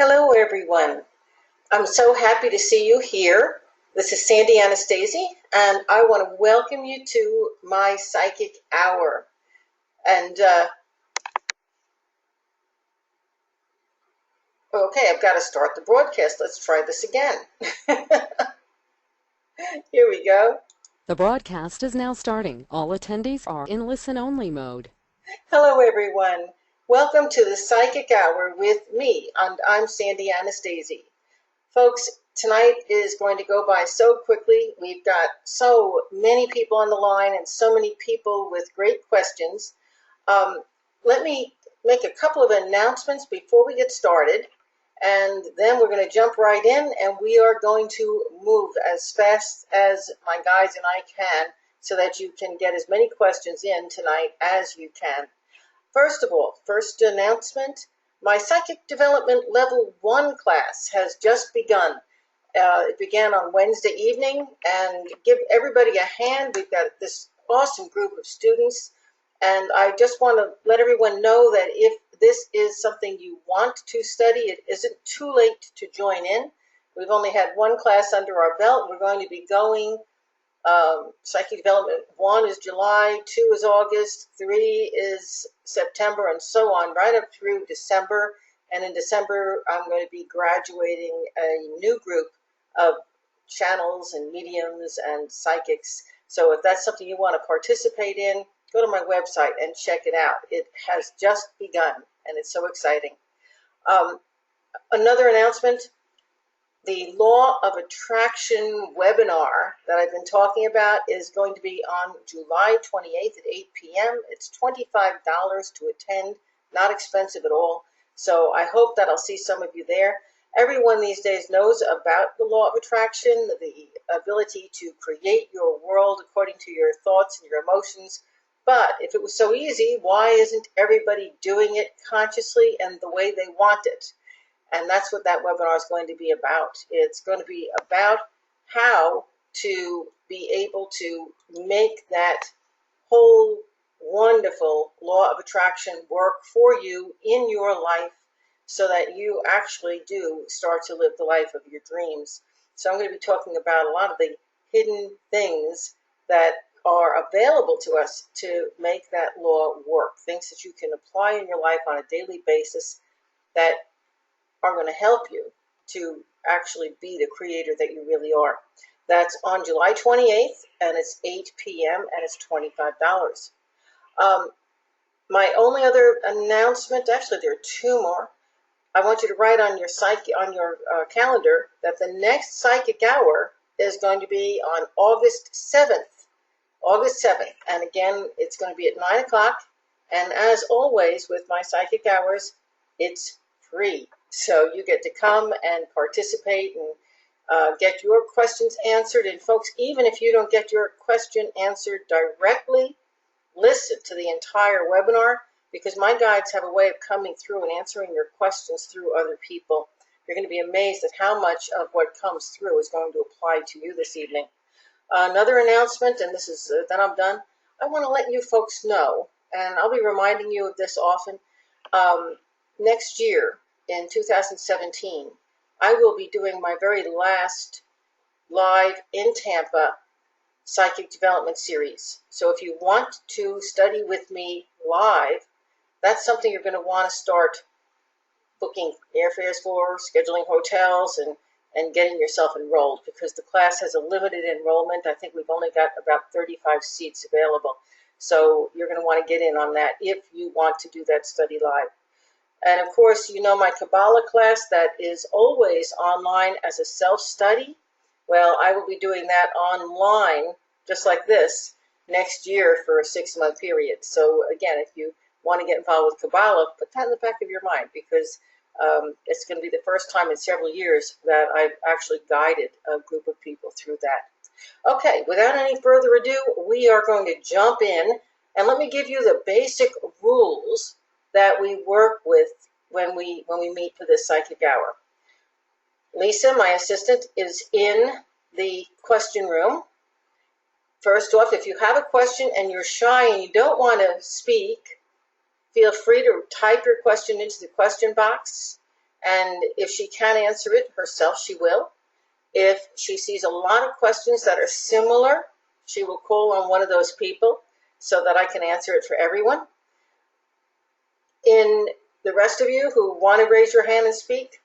Hello, everyone. I'm so happy to see you here. This is Sandy Anastasi, and I want to welcome you to my psychic hour. And okay, I've got to start the broadcast. Let's try this again. Here we go. The broadcast is now starting. All attendees are in listen-only mode. Hello, everyone. Welcome to the psychic hour with me, and I'm Sandy Anastasi. Folks, tonight is going to go by so quickly. We've got so many people on the line and so many people with great questions. Let me make a couple of announcements before we get started, and then we're going to jump right in, and we are going to move as fast as my guys and I can so that you can get as many questions in tonight as you can. First of all, first announcement, my Psychic Development Level 1 class has just begun. It began on Wednesday evening, and give everybody a hand. We've got this awesome group of students, and I just want to let everyone know that if this is something you want to study, it isn't too late to join in. We've only had one class under our belt. We're going to be going Psychic Development 1 is July, 2 is August, 3 is September, and so on, right up through December. And in December, I'm going to be graduating a new group of channels and mediums and psychics. So if that's something you want to participate in, go to my website and check it out. It has just begun, and it's so exciting. Another announcement. The Law of Attraction webinar that I've been talking about is going to be on July 28th at 8 p.m. It's $25 to attend, not expensive at all. So I hope that I'll see some of you there. Everyone these days knows about the Law of Attraction, the ability to create your world according to your thoughts and your emotions. But if it was so easy, why isn't everybody doing it consciously and the way they want it? And that's what that webinar is going to be about. It's going to be about how to be able to make that whole wonderful law of attraction work for you in your life so that you actually do start to live the life of your dreams. So I'm going to be talking about a lot of the hidden things that are available to us to make that law work, things that you can apply in your life on a daily basis that are going to help you to actually be the creator that you really are. That's on July 28th, and it's 8 p.m., and it's $25. My only other announcement, actually there are two more. I want you to write on your calendar that the next psychic hour is going to be on August 7th. August 7th, and again, it's going to be at 9 o'clock, and as always with my psychic hours, it's free. So you get to come and participate and get your questions answered. And folks, even if you don't get your question answered directly, listen to the entire webinar because my guides have a way of coming through and answering your questions through other people. You're going to be amazed at how much of what comes through is going to apply to you this evening. Another announcement, and this is then I'm done. I want to let you folks know, and I'll be reminding you of this often. Next year, in 2017, I will be doing my very last live in Tampa Psychic Development Series. So if you want to study with me live, that's something you're going to want to start booking airfares for, scheduling hotels, and getting yourself enrolled because the class has a limited enrollment. I think we've only got about 35 seats available. So you're going to want to get in on that if you want to do that study live. And of course, you know my Kabbalah class that is always online as a self-study. Well, I will be doing that online, just like this, next year for a 6-month period. So again, if you want to get involved with Kabbalah, put that in the back of your mind because it's going to be the first time in several years that I've actually guided a group of people through that. Okay, without any further ado, we are going to jump in and let me give you the basic rules that we work with when we meet for this psychic hour. Lisa, my assistant, is in the question room. First off, if you have a question and you're shy and you don't want to speak, feel free to type your question into the question box And if she can't answer it herself, she will. If she sees a lot of questions that are similar, she will call on one of those people so that I can answer it for everyone. In the rest of you who want to raise your hand and speak,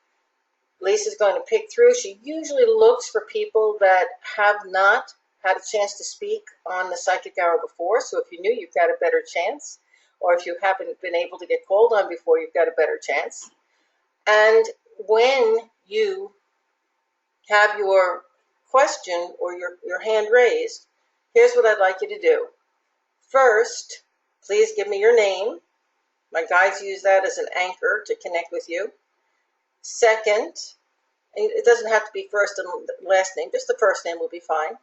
Lisa's going to pick through. She usually looks for people that have not had a chance to speak on the psychic hour before. So if you're new, you've got a better chance. Or if you haven't been able to get called on before, you've got a better chance. And when you have your question or your hand raised, here's what I'd like you to do. First, please give me your name. My guides use that as an anchor to connect with you. Second, and it doesn't have to be first and last name, just the first name will be fine.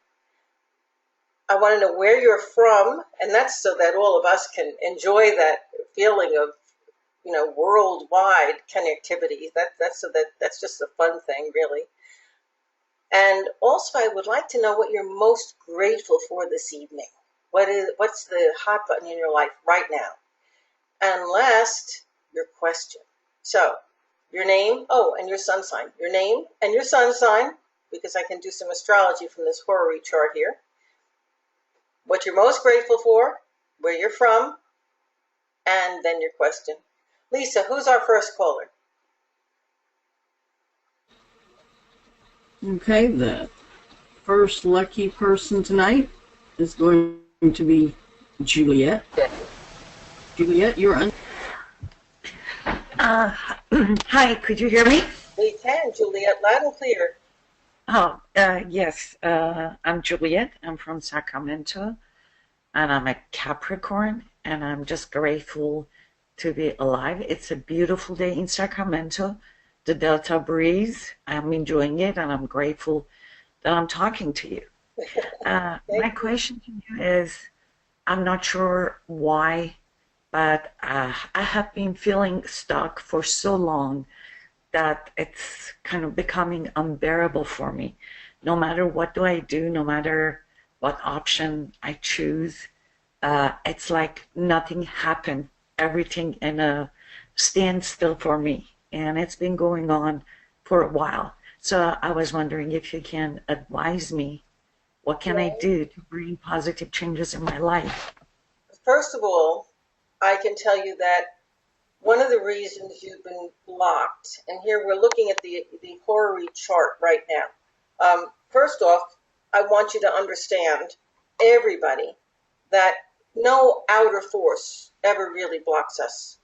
I want to know where you're from, and that's so that all of us can enjoy that feeling of, worldwide connectivity. That's just a fun thing, really. And also, I would like to know what you're most grateful for this evening. What's the hot button in your life right now? And last, your question. So, your name, and your sun sign. Your name and your sun sign, because I can do some astrology from this horary chart here. What you're most grateful for, where you're from, and then your question. Lisa, who's our first caller? Okay, the first lucky person tonight is going to be Juliet. Juliet, you're on. Hi, could you hear me? We can, Juliet, loud and clear. Oh, yes. I'm Juliet. I'm from Sacramento, and I'm a Capricorn, and I'm just grateful to be alive. It's a beautiful day in Sacramento. The Delta breeze, I'm enjoying it, and I'm grateful that I'm talking to you. My question to you is, I'm not sure why, but I have been feeling stuck for so long that it's kind of becoming unbearable for me. No matter what do I do, no matter what option I choose, it's like nothing happened. Everything in a standstill for me. And it's been going on for a while. So I was wondering if you can advise me, what can I do to bring positive changes in my life? First of all, I can tell you that one of the reasons you've been blocked, and here we're looking at the horary chart right now. First off, I want you to understand, everybody, that no outer force ever really blocks us.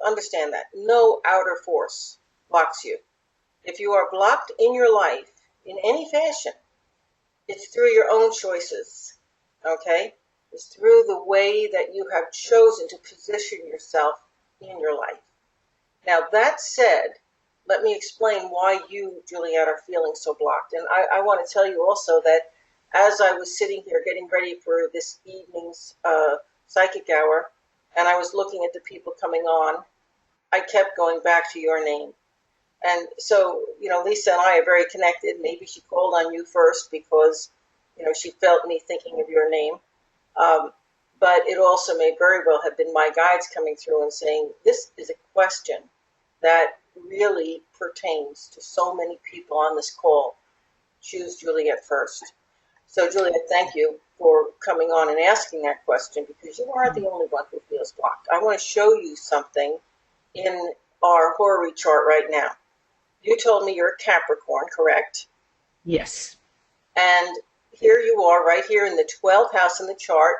Understand that. No outer force blocks you. If you are blocked in your life in any fashion, it's through your own choices, okay? It's through the way that you have chosen to position yourself in your life. Now, that said, let me explain why you, Juliet, are feeling so blocked. And I want to tell you also that as I was sitting here getting ready for this evening's psychic hour, and I was looking at the people coming on, I kept going back to your name. And so, Lisa and I are very connected. Maybe she called on you first because, she felt me thinking of your name. But it also may very well have been my guides coming through and saying, this is a question that really pertains to so many people on this call. Choose Juliet first. So, Juliet, thank you for coming on and asking that question, because you aren't the only one who feels blocked. I want to show you something in our horary chart right now. You told me you're a Capricorn, correct? Yes. And here you are, right here in the 12th house in the chart,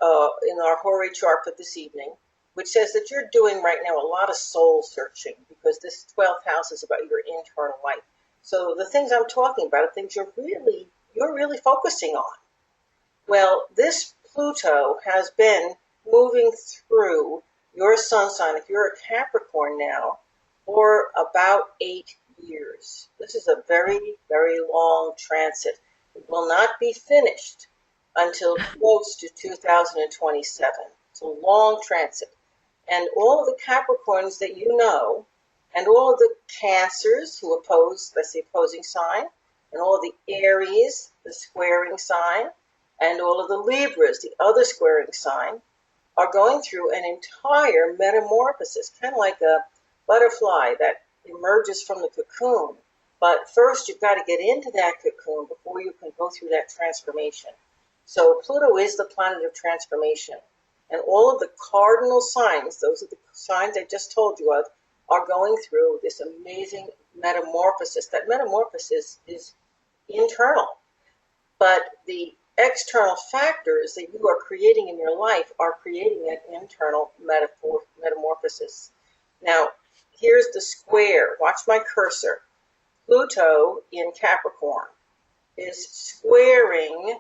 in our horary chart for this evening, which says that you're doing right now a lot of soul searching, because this 12th house is about your internal life. So the things I'm talking about are things you're really focusing on. Well, this Pluto has been moving through your sun sign, if you're a Capricorn now, for about 8 years. This is a very, very long transit. It will not be finished until close to 2027. It's a long transit. And all of the Capricorns that you know, and all of the Cancers who oppose, that's the opposing sign, and all of the Aries, the squaring sign, and all of the Libras, the other squaring sign, are going through an entire metamorphosis, kind of like a butterfly that emerges from the cocoon. But first, you've got to get into that cocoon before you can go through that transformation. So Pluto is the planet of transformation. And all of the cardinal signs, those are the signs I just told you of, are going through this amazing metamorphosis. That metamorphosis is internal. But the external factors that you are creating in your life are creating that internal metamorphosis. Now, here's the square. Watch my cursor. Pluto in Capricorn is squaring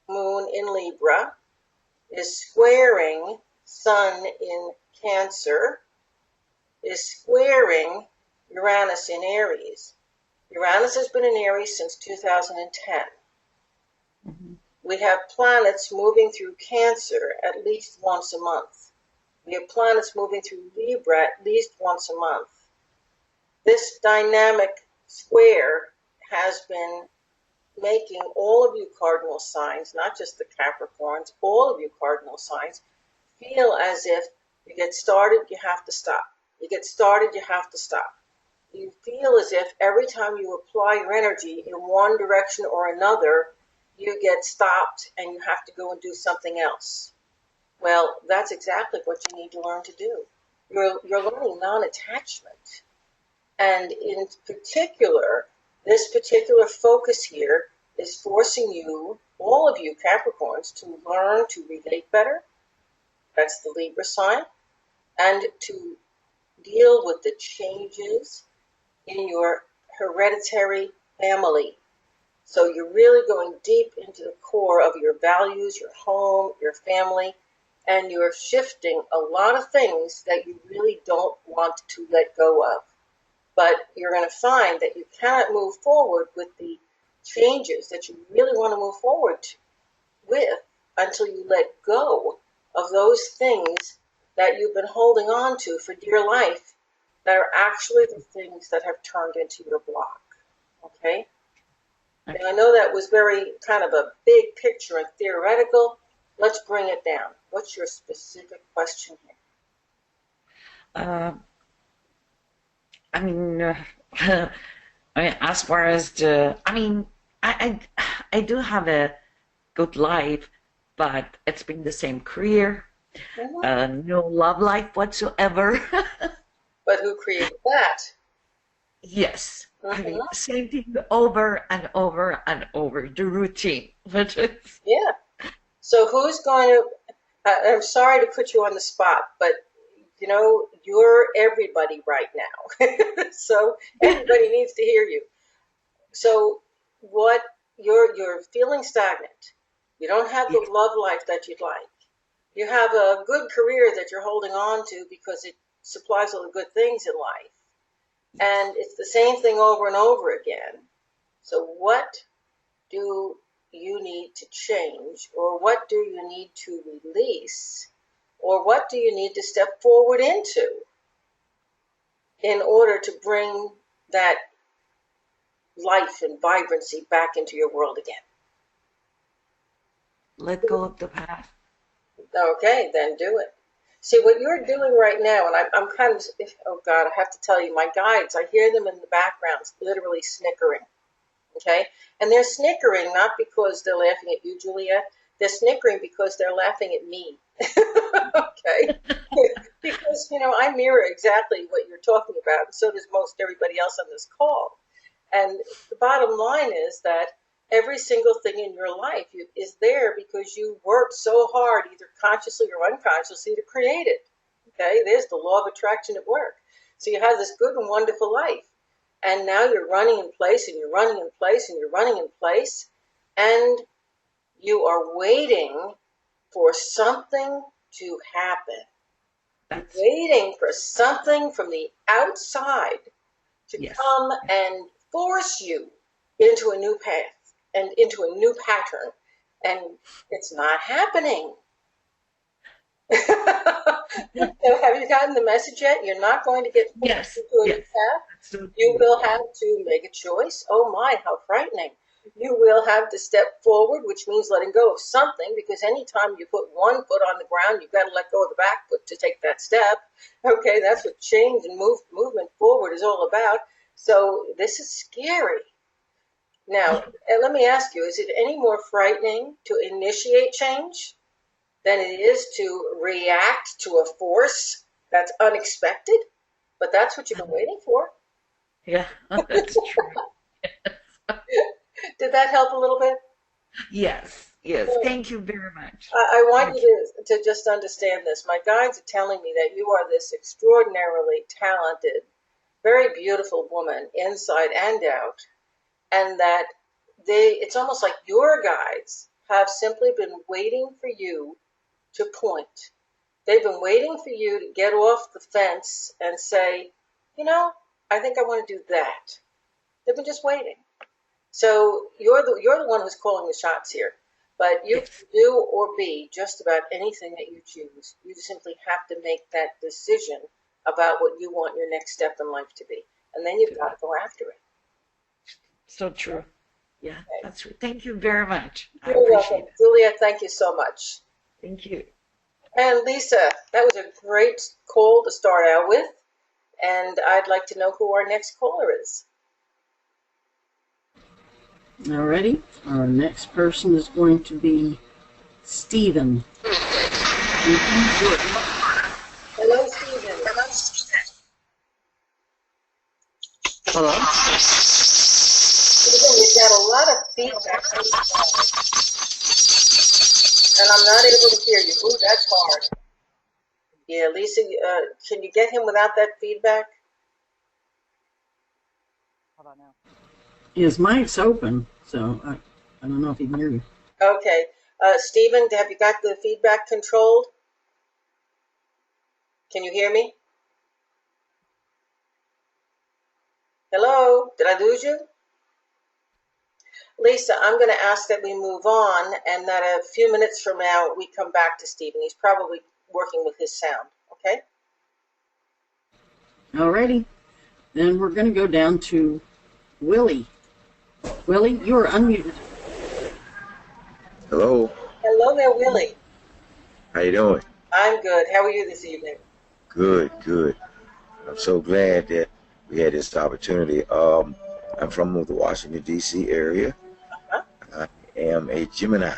Moon in Libra, is squaring Sun in Cancer, is squaring Uranus in Aries. Uranus has been in Aries since 2010. Mhm. We have planets moving through Cancer at least once a month. We have planets moving through Libra at least once a month. This dynamic square has been making all of you cardinal signs, not just the Capricorns, all of you cardinal signs, feel as if you get started, you have to stop. You get started, you have to stop. You feel as if every time you apply your energy in one direction or another, you get stopped and you have to go and do something else. Well, that's exactly what you need to learn to do. You're learning non-attachment. And in particular, this particular focus here is forcing you, all of you Capricorns, to learn to relate better. That's the Libra sign. And to deal with the changes in your hereditary family. So you're really going deep into the core of your values, your home, your family, and you're shifting a lot of things that you really don't want to let go of. But you're going to find that you cannot move forward with the changes that you really want to move forward with until you let go of those things that you've been holding on to for dear life that are actually the things that have turned into your block. Okay? And I know that was very kind of a big picture and theoretical. Let's bring it down. What's your specific question here? Uh, I mean, as far as I do have a good life, but it's been the same career, no love life whatsoever. But who created that? Yes, I mean, same thing over and over and over, the routine. Yeah. So who's going to, I'm sorry to put you on the spot, but you know, you're everybody right now. So everybody needs to hear you. So what you're feeling stagnant. You don't have the love life that you'd like. You have a good career that you're holding on to because it supplies all the good things in life. And it's the same thing over and over again. So what do you need to change, or what do you need to release, or what do you need to step forward into in order to bring that life and vibrancy back into your world again? Let go of the past. Okay, then do it. See, what you're doing right now, and I'm kind of, oh God, I have to tell you, my guides, I hear them in the background literally snickering. Okay? And they're snickering not because they're laughing at you, Juliet. They're snickering because they're laughing at me. Okay? Because, you know, I mirror exactly what you're talking about, and so does most everybody else on this call. And the bottom line is that every single thing in your life is there because you worked so hard, either consciously or unconsciously, to create it. Okay? There's the law of attraction at work. So you have this good and wonderful life. And now you're running in place, and you're running in place, and you're running in place, and you are waiting for something to happen. You're waiting for something from the outside to come and force you into a new path and into a new pattern. And it's not happening. So have you gotten the message yet? You're not going to get forced into a new path. You will have to make a choice. Oh my, how frightening. You will have to step forward, which means letting go of something, because anytime you put one foot on the ground, you've got to let go of the back foot to take that step. Okay, that's what change and movement forward is all about. So this is scary. Now, let me ask you, is it any more frightening to initiate change than it is to react to a force that's unexpected? But that's what you've been waiting for. Yeah, that's true. Did that help a little bit? Yes, yes. Thank you very much. I want Thank you. you to just understand this. My guides are telling me that you are this extraordinarily talented, very beautiful woman inside and out, and that it's almost like your guides have simply been waiting for you to point. They've been waiting for you to get off the fence and say, you know, I think I want to do that. They've been just waiting. So you're the one who's calling the shots here. But you Yes, can do or be just about anything that you choose. You simply have to make that decision about what you want your next step in life to be. And then you've got to go after it. so true. Yeah, that's true. Thank you very much. I You're appreciate welcome. it. Julia, thank you so much. Thank you. And Lisa, that was a great call to start out with. And I'd like to know who our next caller is. Alrighty. Our next person is going to be Stephen. Hello, Stephen. Hello? Stephen, we've got a lot of feedback on the phone, and I'm not able to hear you. Ooh, that's hard. Yeah, Lisa, can you get him without that feedback? How about now? His mic's open, so I don't know if he can hear you. Okay. Stephen, have you got the feedback controlled? Can you hear me? Hello? Did I lose you? Lisa, I'm going to ask that we move on and that a few minutes from now we come back to Stephen. He's probably working with his sound. Okay? Alrighty. Then we're going to go down to Willie. Willie, you're unmuted. Hello, Hello there, Willie. how you doing? I'm good. How are you this evening? Good, good. I'm so glad that we had this opportunity. I'm from the Washington D.C. area. Huh? I am a Gemini.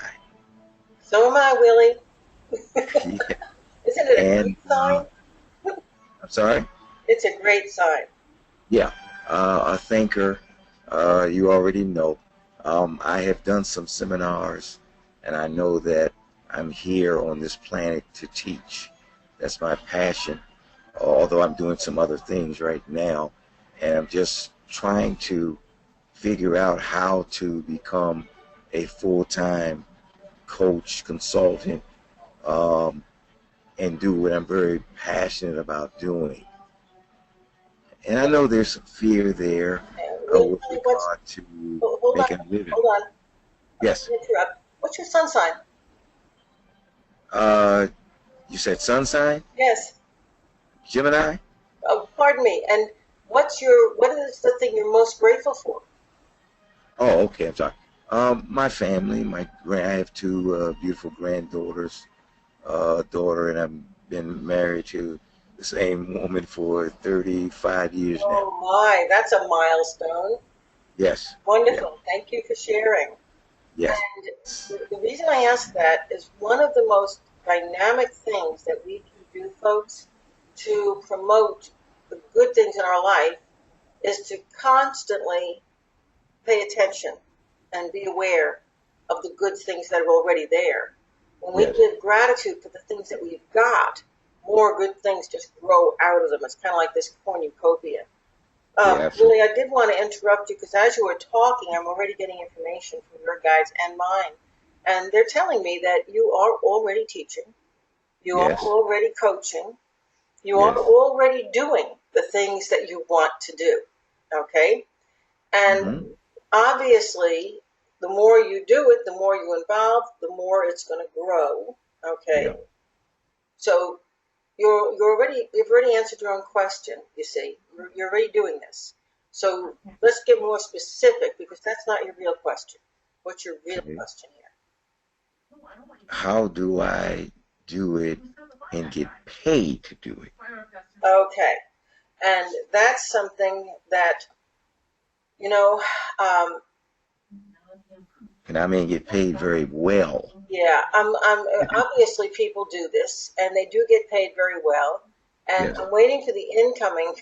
So am I, Willie. Yeah. Isn't it a And great sign? I'm sorry. It's a great sign. Yeah, a thinker. You already know. I have done some seminars, and I know that I'm here on this planet to teach. That's my passion. Although I'm doing some other things right now, and I'm just trying to figure out how to become a full-time coach, consultant, and do what I'm very passionate about doing. And I know there's some fear there Willie, with what's, regard to hold on, making a living. hold on. Yes. Interrupt. What's your sun sign? Uh, you said sun sign? Yes. Gemini? Oh, pardon me. And what is the thing you're most grateful for? Oh, okay. I'm sorry. My family, I have two beautiful granddaughters, daughter, and I've been married to the same woman for 35 years now. Oh my, that's a milestone. Yes. Wonderful. Thank you for sharing. Yes. And the reason I ask that is one of the most dynamic things that we can do, folks, to promote the good things in our life is to constantly pay attention and be aware of the good things that are already there. When we Yes. give gratitude for the things that we've got, more good things just grow out of them. It's kind of like this cornucopia. Yeah, Really, absolutely. I did want to interrupt you because as you were talking, I'm already getting information from your guides and mine. And they're telling me that you are already teaching, you are Yes. already coaching, you are Yes. already doing the things that you want to do. Okay? And Mm-hmm. obviously, the more you do it, the more you involve, the more it's going to grow. Yeah. Okay? So you've already answered your own question, you see. You're already doing this. So let's get more specific because that's not your real question. What's your real Okay. question here? How do I do it and get paid to do it? Okay. And that's something that, you know, um, And I mean get paid very well. yeah, obviously people do this and they do get paid very well. And Yes. I'm waiting for the incoming.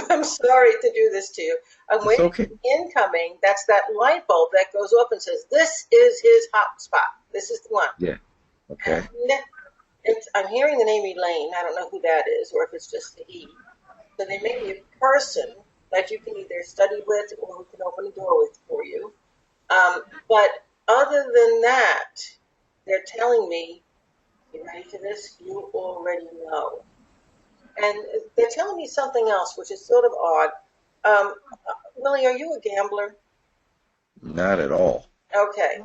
I'm sorry to do this to you. I'm It's waiting okay. for the incoming. That's that light bulb that goes up and says, this is his hot spot. This is the one. Yeah. Okay. And I'm hearing the name Elaine. I don't know who that is or if it's just the E. So there may be a person that you can either study with or who can open a door with for you. But other than that, they're telling me, you ready for this? You already know. And they're telling me something else, which is sort of odd. Willie, are you a gambler? Not at all. Okay.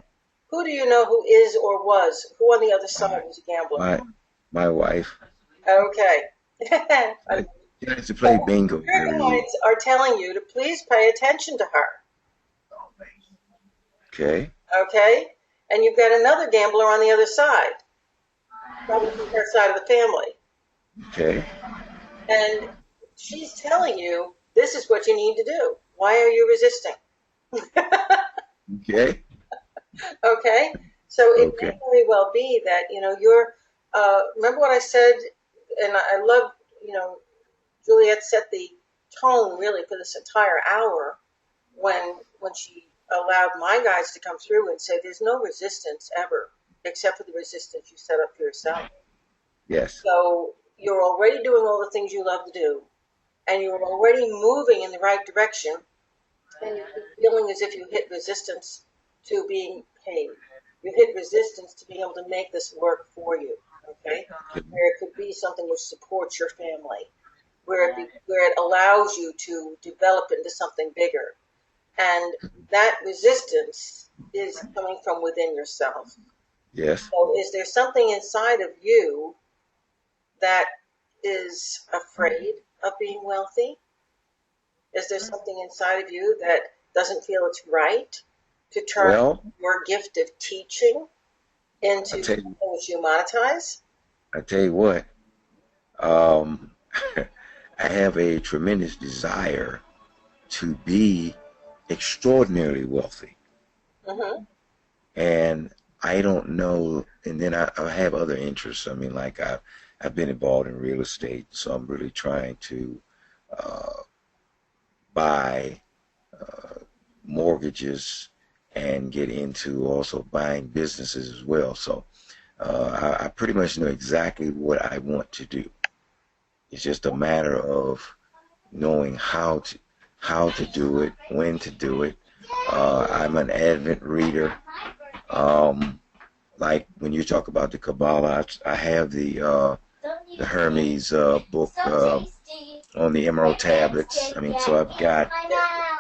Who do you know who is or was? Who on the other side was a gambler? My wife. Okay. She likes to play bingo Your every year. guides are telling you to please pay attention to her. Okay. Okay? And you've got another gambler on the other side, probably from her side of the family. Okay. And she's telling you this is what you need to do. Why are you resisting? Okay. Okay? So it may Okay. very well be that, you're, remember what I said, and I love, Juliet set the tone really for this entire hour when she allowed my guides to come through and say there's no resistance ever except for the resistance you set up for yourself. Yes. So you're already doing all the things you love to do, and you're already moving in the right direction, and you're feeling as if you hit resistance to being paid. You hit resistance to being able to make this work for you, okay? Where it could be something which supports your family, where it allows you to develop into something bigger. And that resistance is coming from within yourself. Yes. So is there something inside of you that is afraid of being wealthy? Is there something inside of you that doesn't feel it's right to turn Well, your gift of teaching into I tell something you, which you monetize? I tell you what. Um, I have a tremendous desire to be extraordinarily wealthy, Mm-hmm. and I don't know. And then I have other interests. I mean, like I've been involved in real estate, so I'm really trying to uh, buy mortgages and get into also buying businesses as well. So I pretty much know exactly what I want to do. It's just a matter of knowing how to do it, when to do it. I'm an avid reader. Um, like when you talk about the Kabbalah, I have the Hermes book on the Emerald tablets. I mean, so I've got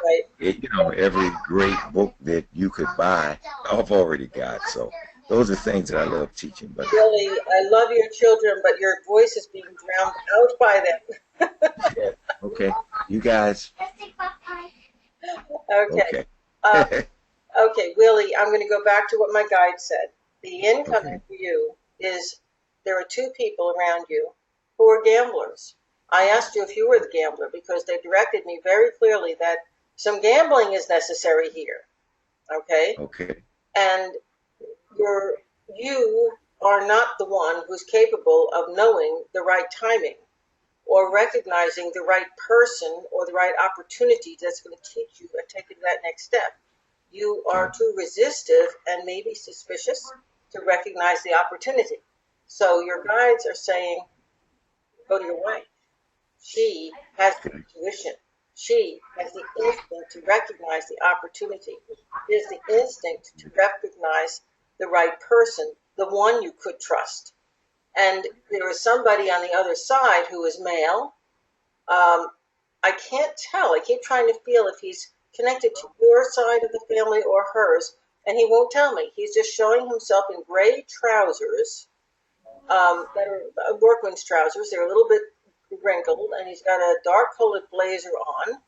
Right. it, every great book that you could buy, I've already got. So those are things that I love teaching. But Really, I love your children, but your voice is being drowned out by them. yeah, okay, you guys, Okay. okay, Uh, okay, Willie, I'm going to go back to what my guide said. The incoming okay, for you is there are two people around you who are gamblers. I asked you if you were the gambler because they directed me very clearly that some gambling is necessary here. Okay? okay, And you are not the one who's capable of knowing the right timing or recognizing the right person or the right opportunity that's going to teach you and take you to that next step. You are too resistive and maybe suspicious to recognize the opportunity. So your guides are saying, go to your wife. She has the intuition. She has the instinct to recognize the opportunity. She has the instinct to recognize the right person, the one you could trust. And there is somebody on the other side who is male. I can't tell. I keep trying to feel if he's connected to your side of the family or hers, and he won't tell me. He's just showing himself in gray trousers that are workman's trousers. They're a little bit wrinkled, and he's got a dark colored blazer on.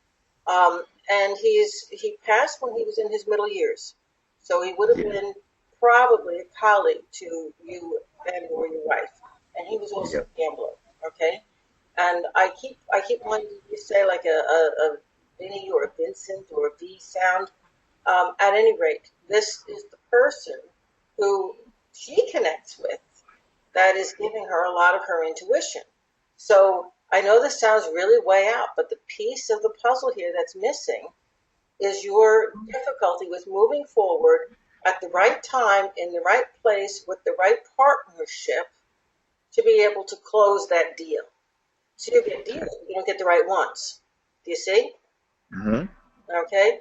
And he passed when he was in his middle years, so he would have been probably a colleague to you and or your wife, and he was also Yep. a gambler. Okay, and I keep wanting to say like a Vinny or a Vincent or a V sound. At any rate, this is the person who she connects with that is giving her a lot of her intuition. So I know this sounds really way out, but the piece of the puzzle here that's missing is your difficulty with moving forward at the right time, in the right place, with the right partnership to be able to close that deal. So you get deals, but you don't get the right ones. Do you see? Mm-hmm. Okay?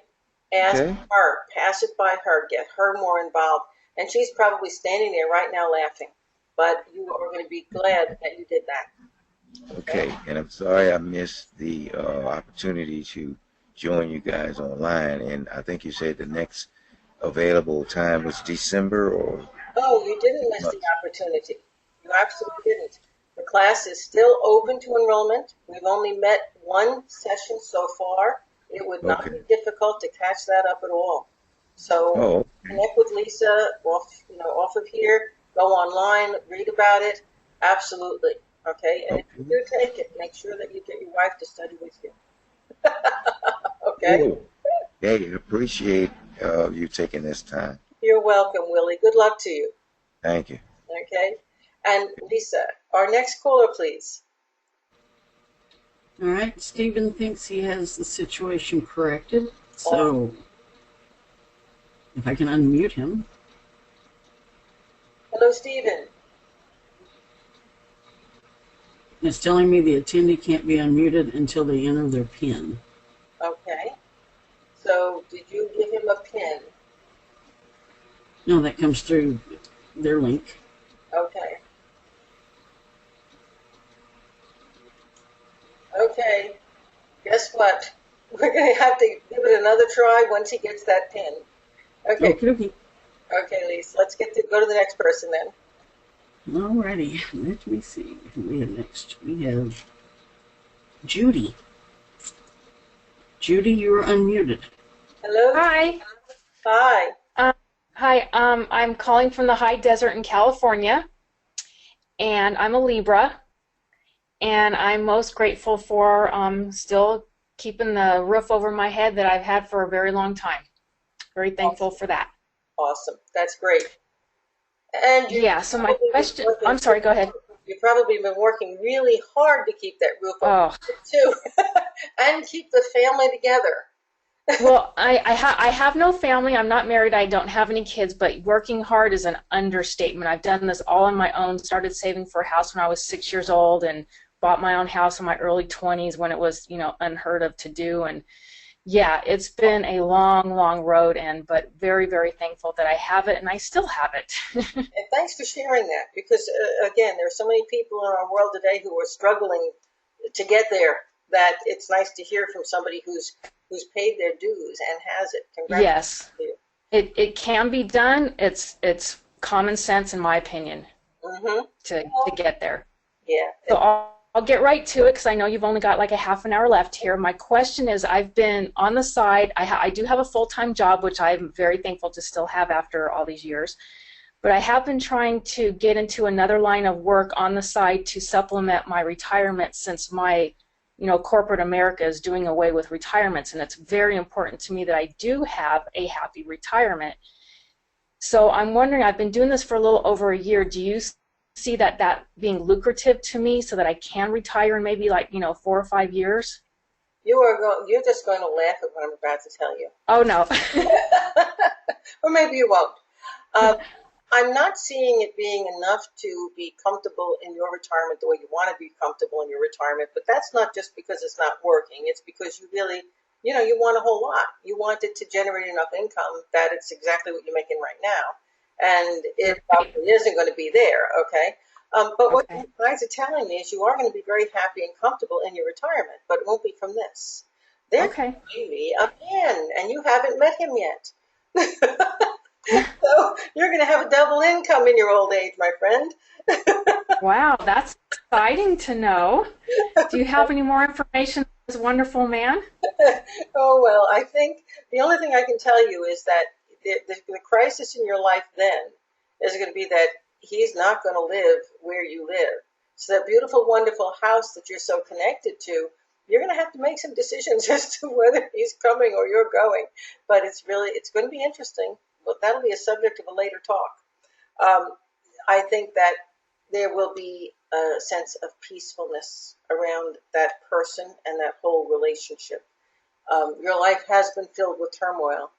Ask Okay. her, pass it by her, get her more involved. And she's probably standing there right now laughing. But you are going to be glad that you did that. Okay. And I'm sorry I missed the opportunity to join you guys online. And I think you said the next available time was December or Oh, you didn't miss the month. opportunity. You absolutely didn't. The class is still open to enrollment. We've only met one session so far. It would not be Okay. difficult to catch that up at all. So Oh, okay. connect with Lisa off of here. Go online, read about it. Absolutely. Okay. And if you Okay. do take it, make sure that you get your wife to study with you. Okay. Cool. Hey, I appreciate you taking this time. You're welcome, Willie. Good luck to you. Thank you. Okay. And Lisa, our next caller, please. All right, Stephen thinks he has the situation corrected, Oh, so if I can unmute him. hello, Stephen. It's telling me the attendee can't be unmuted until they enter their PIN. Okay. So did you give him a pin? No, that comes through their link. Okay. Okay. Guess what? We're going to have to give it another try once he gets that pin. Okay. Okie dokie. Okay, Lisa. Let's go to the next person then. Alrighty, let me see who we have next. We have Judy. Judy, you are unmuted. Hello. Hi. Hi. Hi. I'm calling from the high desert in California, and I'm a Libra, and I'm most grateful for still keeping the roof over my head that I've had for a very long time. Very thankful for that. Awesome. That's great. And Yeah, so my question, I'm sorry, go ahead. you've probably been working really hard to keep that roof over Oh, too, and keep the family together. well, I have no family. I'm not married. I don't have any kids, but working hard is an understatement. I've done this all on my own, started saving for a house when I was 6 years old and bought my own house in my early 20s when it was, unheard of to do. And yeah, it's been a long, long road, but very, very thankful that I have it, and I still have it. And thanks for sharing that, because again, there are so many people in our world today who are struggling to get there, that it's nice to hear from somebody who's paid their dues and has it. Congratulations Yes, to you. it can be done. It's common sense, in my opinion, Mm-hmm. to get there. Yeah. So I'll get right to it because I know you've only got like a half an hour left here. My question is, I've been on the side. I do have a full-time job, which I'm very thankful to still have after all these years. But I have been trying to get into another line of work on the side to supplement my retirement, since my corporate America is doing away with retirements, and it's very important to me that I do have a happy retirement. So I'm wondering, I've been doing this for a little over a year. Do you see that being lucrative to me so that I can retire in maybe 4 or 5 years? You're just going to laugh at what I'm about to tell you. Oh, no. Or maybe you won't. Uh, I'm not seeing it being enough to be comfortable in your retirement the way you want to be comfortable in your retirement, but that's not just because it's not working. It's because you really, you want a whole lot. You want it to generate enough income that it's exactly what you're making right now. And it probably isn't going to be there, okay? But what Okay. you guys are telling me is you are going to be very happy and comfortable in your retirement, but it won't be from this. There's Okay. maybe a man, and you haven't met him yet. So you're going to have a double income in your old age, my friend. Wow, that's exciting to know. Do you have any more information this wonderful man? Oh, well, I think the only thing I can tell you is that the crisis in your life then is going to be that he's not going to live where you live. So that beautiful, wonderful house that you're so connected to, you're going to have to make some decisions as to whether he's coming or you're going. But it's going to be interesting. But that'll be a subject of a later talk. Um, I think that there will be a sense of peacefulness around that person and that whole relationship. Your life has been filled with turmoil,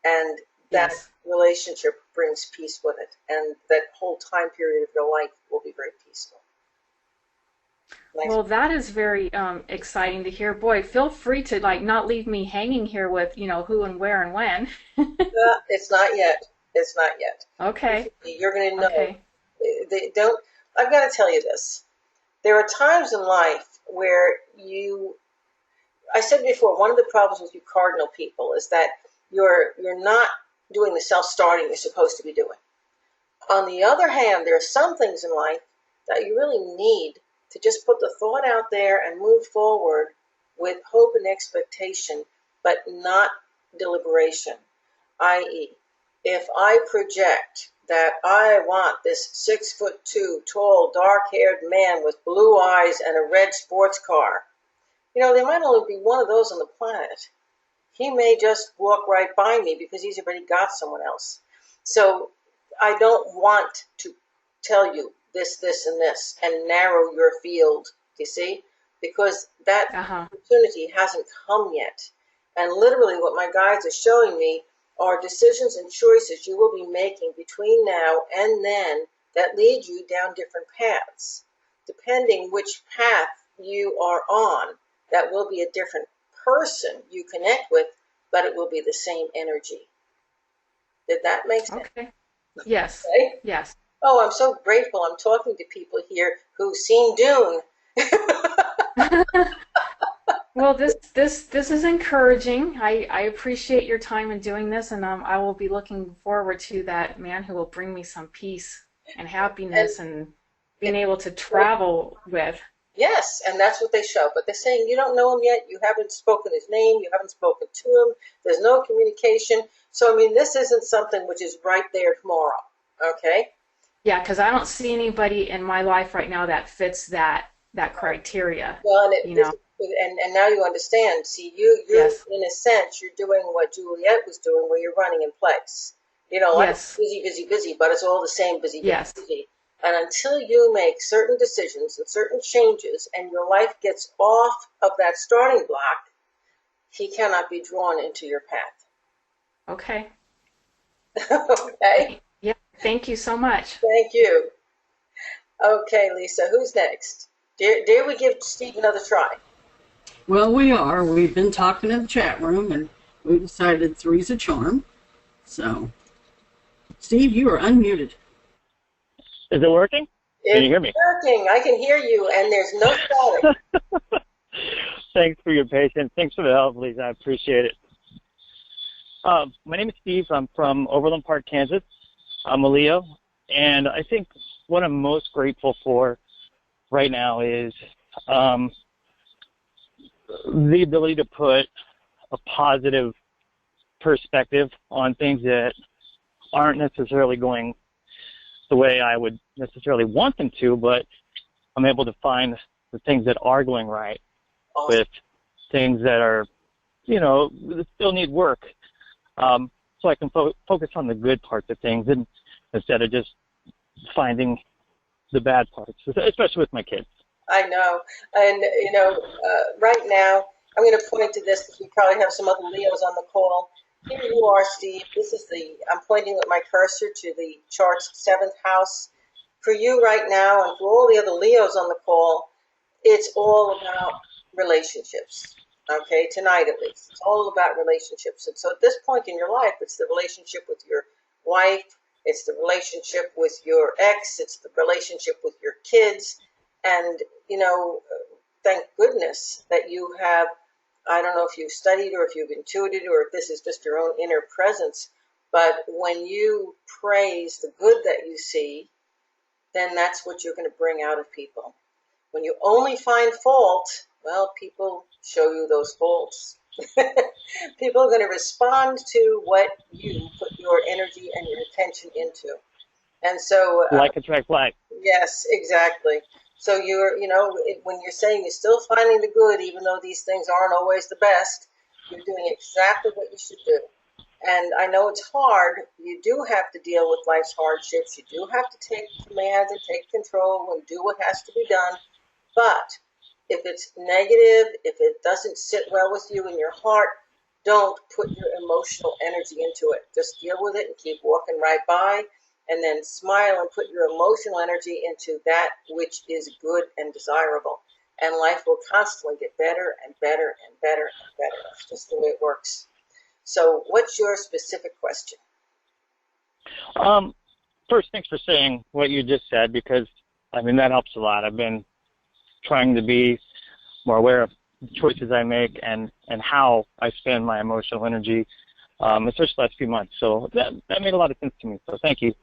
and that Yes. relationship brings peace with it, and that whole time period of your life will be very peaceful. Nice. Well, that is very exciting to hear. Boy, feel free to like not leave me hanging here with, who and where and when. It's not yet. It's not yet. Okay. You're going to know. Okay. They don't. I've got to tell you this. There are times in life where I said before, one of the problems with you cardinal people is that you're not doing the self-starting you're supposed to be doing. On the other hand, there are some things in life that you really need to just put the thought out there and move forward with hope and expectation, but not deliberation. I.e., if I project that I want this 6'2" tall, dark-haired man with blue eyes and a red sports car, there might only be one of those on the planet. He may just walk right by me because he's already got someone else. So I don't want to tell you this, and this and narrow your field, you see, because that Uh-huh. opportunity hasn't come yet. And literally what my guides are showing me are decisions and choices you will be making between now and then that lead you down different paths. Depending which path you are on, that will be a different person you connect with, but it will be the same energy. Did that make sense? Okay. Yes. Okay? Yes. Oh, I'm so grateful. I'm talking to people here who've seen Dune. Well, this is encouraging. I appreciate your time in doing this, and I will be looking forward to that man who will bring me some peace and happiness and being able to travel with. Yes, and that's what they show. But they're saying you don't know him yet. You haven't spoken his name. You haven't spoken to him. There's no communication. So, I mean, this isn't something which is right there tomorrow. Okay? Yeah, because I don't see anybody in my life right now that fits that criteria. Well, You know. and now you understand. See, you're Yes. in a sense, you're doing what Juliet was doing, where you're running in place. I'm Yes. busy, busy, busy, but it's all the same busy, busy, Yes. busy. And until you make certain decisions and certain changes, and your life gets off of that starting block, he cannot be drawn into your path. Okay. Okay? Yeah. Thank you so much. Thank you. Okay, Lisa, who's next? Dare we give Steve another try? Well, we are. We've been talking in the chat room, and we decided three's a charm. So, Steve, you are unmuted. Is it working? Can you hear me? It's working. I can hear you, and there's no static. Thanks for your patience. Thanks for the help, Lisa. I appreciate it. My name is Steve. I'm from Overland Park, Kansas. I'm a Leo, and I think what I'm most grateful for right now is the ability to put a positive perspective on things that aren't necessarily going the way I would necessarily want them to, but I'm able to find the things that are going right Awesome. with things that are, that still need work. So I can focus on the good parts of things and instead of just finding the bad parts, especially with my kids. I know. And, right now, I'm going to point to this because we probably have some other Leos on the call. Here you are, Steve. I'm pointing with my cursor to the chart's 7th house. For you right now, and for all the other Leos on the call, it's all about relationships. Okay, tonight at least. It's all about relationships. And so at this point in your life, it's the relationship with your wife, it's the relationship with your ex, it's the relationship with your kids. And, thank goodness that you have, I don't know if you've studied or if you've intuited or if this is just your own inner presence, but when you praise the good that you see, then that's what you're going to bring out of people. When you only find fault, well, people show you those faults. People are going to respond to what you put your energy and your attention into. And so, Like attract like. yes, exactly. So when you're saying you're still finding the good, even though these things aren't always the best, you're doing exactly what you should do. And I know it's hard. You do have to deal with life's hardships. You do have to take command and take control and do what has to be done. But if it's negative, if it doesn't sit well with you in your heart, don't put your emotional energy into it. Just deal with it and keep walking right by, and then smile and put your emotional energy into that which is good and desirable. And life will constantly get better and better and better and better. It's just the way it works. So what's your specific question? First, thanks for saying what you just said, because I mean that helps a lot. I've been trying to be more aware of the choices I make and how I spend my emotional energy, especially the last few months. So that made a lot of sense to me. So thank you.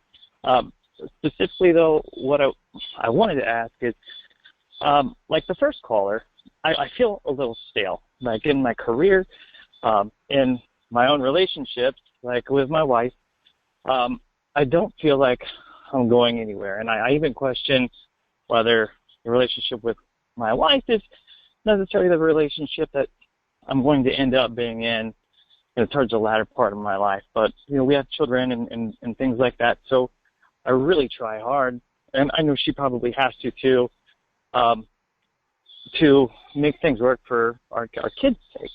Specifically, though, what I wanted to ask is, like the first caller, I feel a little stale. Like in my career, in my own relationships, like with my wife, I don't feel like I'm going anywhere. And I even question whether the relationship with my wife is necessarily the relationship that I'm going to end up being in, towards the latter part of my life. But, we have children and things like that. So I really try hard, and I know she probably has to make things work for our kids' sake.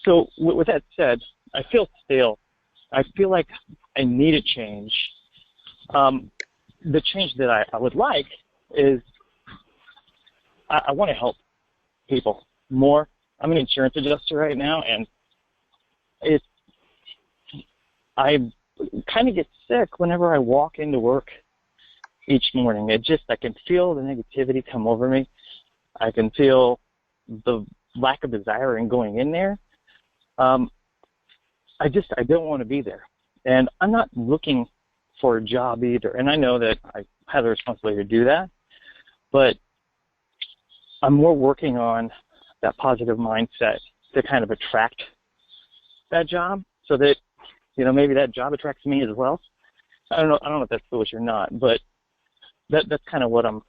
So with that said, I feel stale. I feel like I need a change. The change that I would like is I want to help people more. I'm an insurance adjuster right now, and I kind of get sick whenever I walk into work each morning. I can feel the negativity come over me. I can feel the lack of desire in going in there. I don't want to be there. And I'm not looking for a job either. And I know that I have the responsibility to do that, but I'm more working on that positive mindset to kind of attract that job so that, maybe that job attracts me as well. I don't know if that's foolish or not, but that's kind of what I'm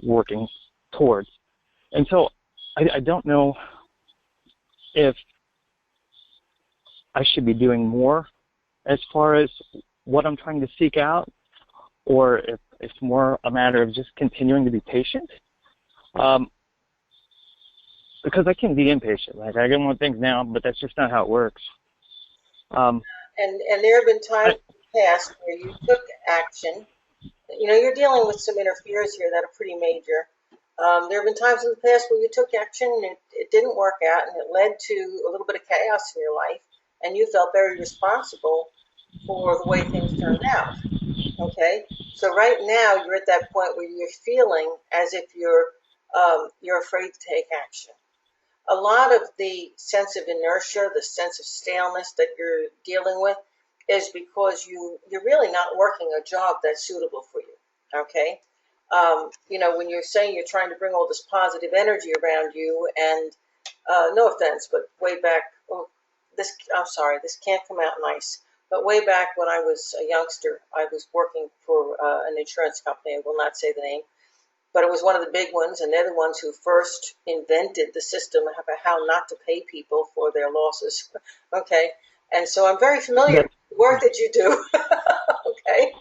working towards. And so I don't know if I should be doing more as far as what I'm trying to seek out, or if it's more a matter of just continuing to be patient. Because I can be impatient. Like, I get want things now, but that's just not how it works. And there have been times in the past where you took action. You're dealing with some interferes here that are pretty major. There have been times in the past where you took action and it didn't work out, and it led to a little bit of chaos in your life, and you felt very responsible for the way things turned out. Okay? So right now you're at that point where you're feeling as if you're afraid to take action. A lot of the sense of inertia, the sense of staleness that you're dealing with is because you're really not working a job that's suitable for you. Okay? When you're saying you're trying to bring all this positive energy around you, and no offense, but way back, I'm sorry, this can't come out nice, but way back when I was a youngster, I was working for an insurance company. I will not say the name, but it was one of the big ones, and they're the ones who first invented the system of how not to pay people for their losses. Okay, and so I'm very familiar with the work that you do. Okay,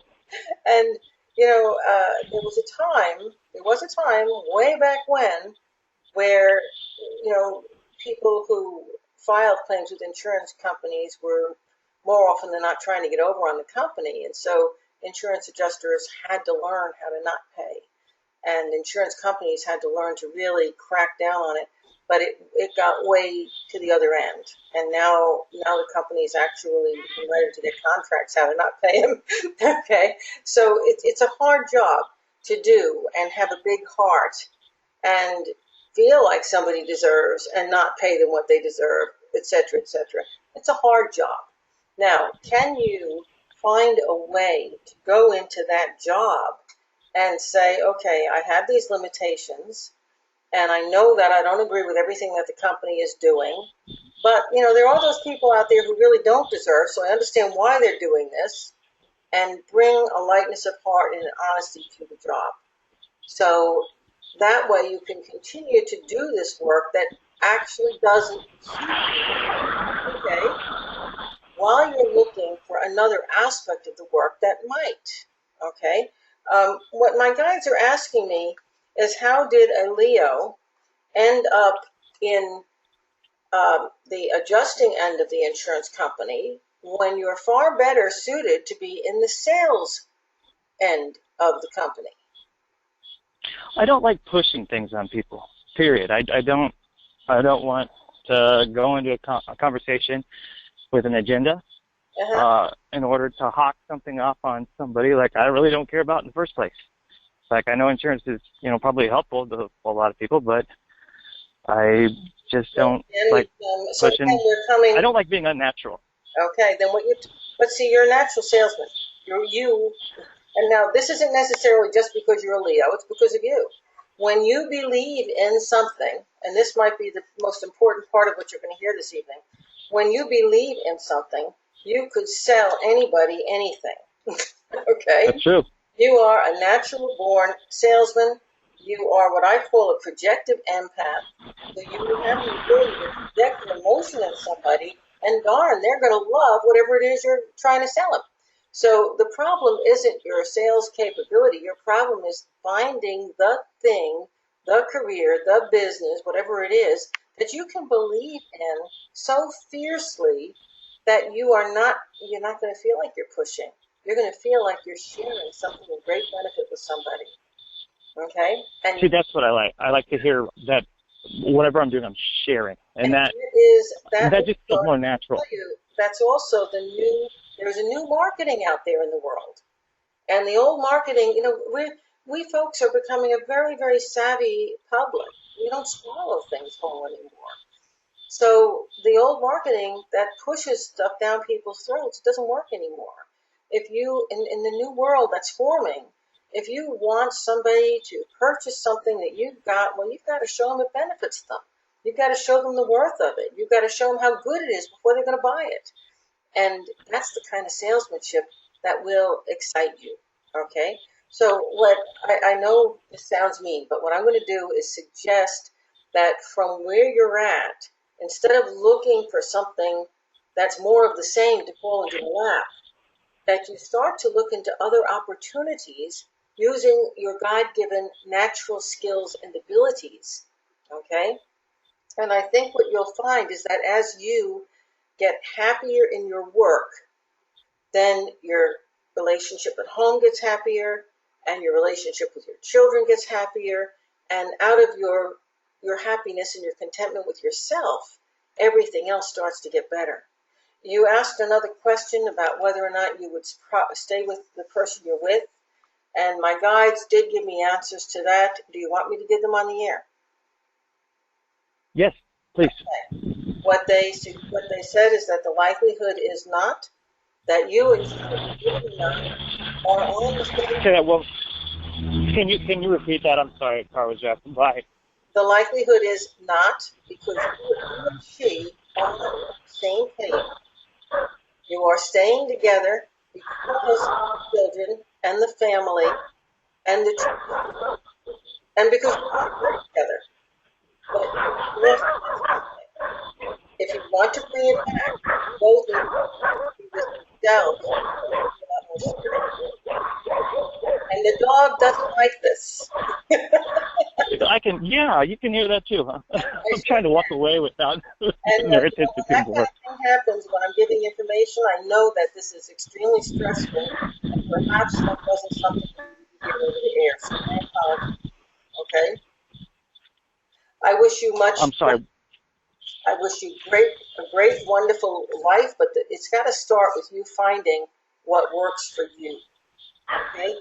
and there was a time way back when where people who filed claims with insurance companies were more often than not trying to get over on the company, and so insurance adjusters had to learn how to not pay. And insurance companies had to learn to really crack down on it, but it got way to the other end. And now the companies actually write into their contracts how to not pay them. Okay, so it's a hard job to do and have a big heart and feel like somebody deserves and not pay them what they deserve, etc., etc. It's a hard job. Now, can you find a way to go into that job and say, okay, I have these limitations, And I know that I don't agree with everything that the company is doing. But, there are those people out there who really don't deserve, so I understand why they're doing this, and bring a lightness of heart and an honesty to the job. So that way you can continue to do this work that actually doesn't suit you, okay, while you're looking for another aspect of the work that might, okay? What my guides are asking me is, how did a Leo end up in the adjusting end of the insurance company when you're far better suited to be in the sales end of the company? I don't like pushing things on people. Period. I don't want to go into a conversation with an agenda in order to hawk something off on somebody like I really don't care about in the first place. Like, I know insurance is, probably helpful to a lot of people, but I just don't like pushing. I don't like being unnatural. Okay, then but see, you're a natural salesman. And now this isn't necessarily just because you're a Leo, it's because of you. When you believe in something, and this might be the most important part of what you're going to hear this evening, when you believe in something, you could sell anybody anything. Okay? That's true. You are a natural born salesman. You are what I call a projective empath. So you have the ability to project an emotion in somebody, and darn, they're going to love whatever it is you're trying to sell them. So the problem isn't your sales capability. Your problem is finding the thing, the career, the business, whatever it is, that you can believe in so fiercely that you're not going to feel like you're pushing. You're going to feel like you're sharing something of great benefit with somebody. Okay? And see, that's what I like. I like to hear that whatever I'm doing, I'm sharing. And that just feels more natural. That's also there's a new marketing out there in the world. And the old marketing, we folks are becoming a very, very savvy public. We don't swallow things whole anymore. So the old marketing that pushes stuff down people's throats doesn't work anymore. If you, in the new world that's forming, if you want somebody to purchase something that you've got, well, you've got to show them it benefits them. You've got to show them the worth of it. You've got to show them how good it is before they're going to buy it. And that's the kind of salesmanship that will excite you, okay? So what I know this sounds mean, but what I'm going to do is suggest that from where you're at, instead of looking for something that's more of the same to fall into your lap, that you start to look into other opportunities using your God-given natural skills and abilities, okay? And I think what you'll find is that as you get happier in your work, then your relationship at home gets happier, and your relationship with your children gets happier, and out of your happiness and your contentment with yourself, everything else starts to get better. You asked another question about whether or not you would stay with the person you're with, and my guides did give me answers to that. Do you want me to give them on the air? Yes, please. Okay. What they said is that the likelihood is not that you and are on the same. Okay, well, can you repeat that? I'm sorry, car was driving by. The likelihood is not, because you and she are on the same page. You are staying together because of the children and the family and the children, and because you want to work together. But if you want to bring it back, both need to be with themselves. And the dog doesn't like this. You can hear that too, huh? I'm trying to walk away without getting irritated to that people. kind of thing happens when I'm giving information. I know that this is extremely stressful, and perhaps that wasn't something you could get over the air. So I apologize. Okay? I wish you much. I'm sorry. I wish you a great, wonderful life, but it's got to start with you finding what works for you. Okay?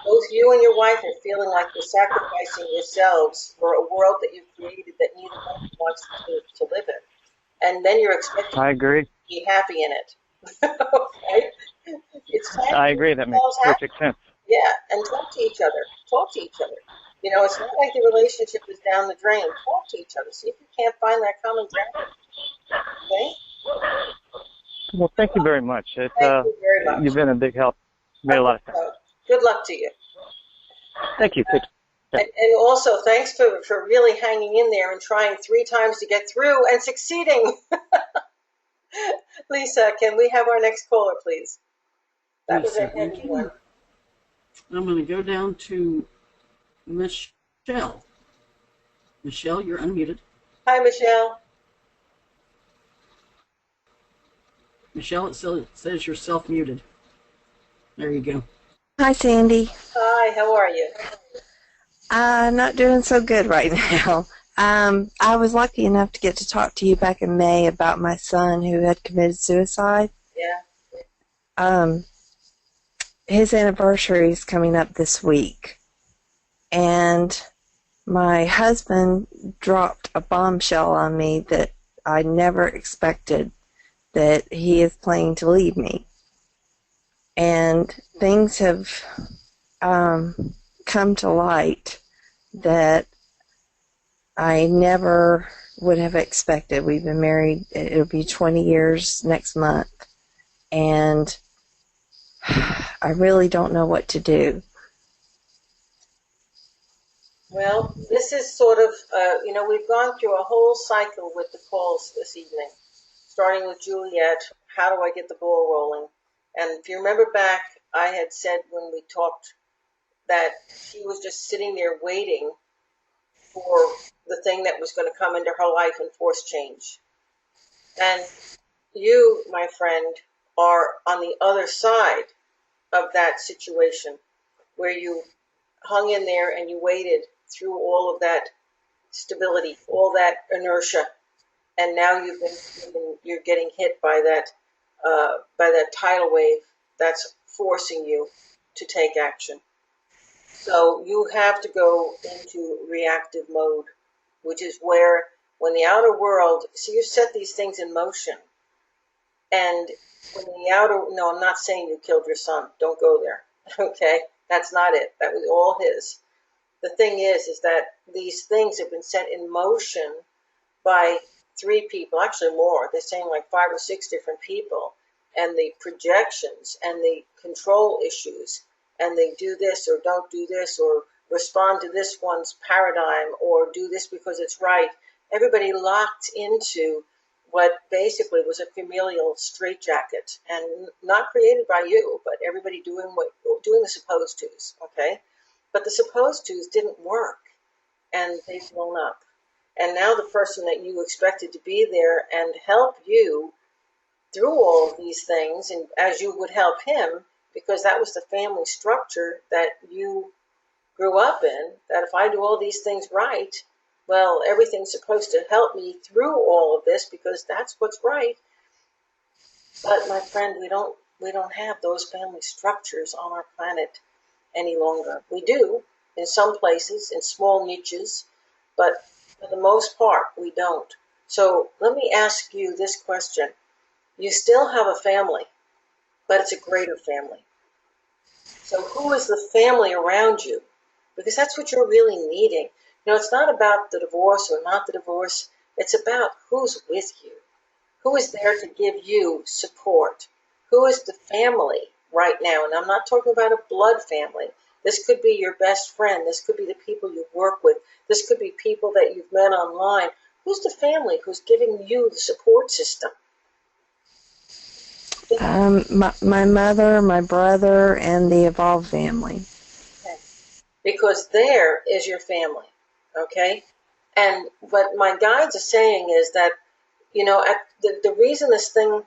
Both you and your wife are feeling like you're sacrificing yourselves for a world that you've created that neither one wants to live in. And then you're expecting I agree. to be happy in it. Okay? It's time I agree. That makes perfect sense. Yeah, and talk to each other. Talk to each other. You know, it's not like the relationship is down the drain. Talk to each other. See if you can't find that common ground. Okay? Well, thank you very much. Thank you very much. You've been a big help. Made a lot of sense. Good luck to you. Thank you. And also, thanks for really hanging in there and trying 3 times to get through and succeeding. Lisa, can we have our next caller, please? That was a heavy one. I'm going to go down to Michelle. Michelle, you're unmuted. Hi, Michelle. Michelle, it says you're self-muted. There you go. Hi, Sandy. Hi, how are you? Not doing so good right now. I was lucky enough to get to talk to you back in May about my son who had committed suicide. Yeah. His anniversary is coming up this week, and my husband dropped a bombshell on me that I never expected, that he is planning to leave me. And things have come to light that I never would have expected. We've been married, it'll be 20 years next month, and I really don't know what to do. Well, this is sort of, we've gone through a whole cycle with the calls this evening, starting with Juliet. How do I get the ball rolling? And if you remember back, I had said when we talked that she was just sitting there waiting for the thing that was going to come into her life and force change. And you, my friend, are on the other side of that situation where you hung in there and you waited through all of that stability, all that inertia, and now you're getting hit by that tidal wave that's forcing you to take action. So you have to go into reactive mode, which is where, when the outer world, so you set these things in motion, and when the outer, no, I'm not saying you killed your son. Don't go there. Okay, that's not it. That was all his. The thing is that these things have been set in motion by 3 people, actually more. They're saying like 5 or 6 different people, and the projections and the control issues, and they do this or don't do this or respond to this one's paradigm or do this because it's right. Everybody locked into what basically was a familial straitjacket, and not created by you, but everybody doing the supposed tos, okay? But the supposed tos didn't work, and they've blown up. And now the person that you expected to be there and help you through all of these things, and as you would help him, because that was the family structure that you grew up in, that if I do all these things right, well, everything's supposed to help me through all of this because that's what's right. But my friend, we don't have those family structures on our planet any longer. We do in some places, in small niches, but for the most part, we don't. So let me ask you this question. You still have a family, but it's a greater family. So who is the family around you? Because that's what you're really needing. You know, it's not about the divorce or not the divorce. It's about who's with you. Who is there to give you support? Who is the family right now? And I'm not talking about a blood family. This could be your best friend. This could be the people you work with. This could be people that you've met online. Who's the family who's giving you the support system? My mother, my brother, and the Evolve family. Okay. Because there is your family, okay? And what my guides are saying is that, the reason this thing,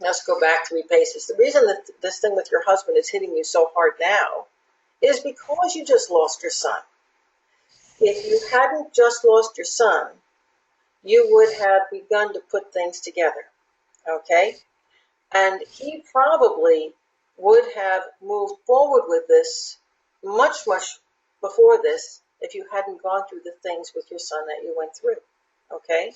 let's go back 3 paces, the reason that this thing with your husband is hitting you so hard now is because you just lost your son. If you hadn't just lost your son, you would have begun to put things together, okay? And he probably would have moved forward with this much, much before this if you hadn't gone through the things with your son that you went through, okay?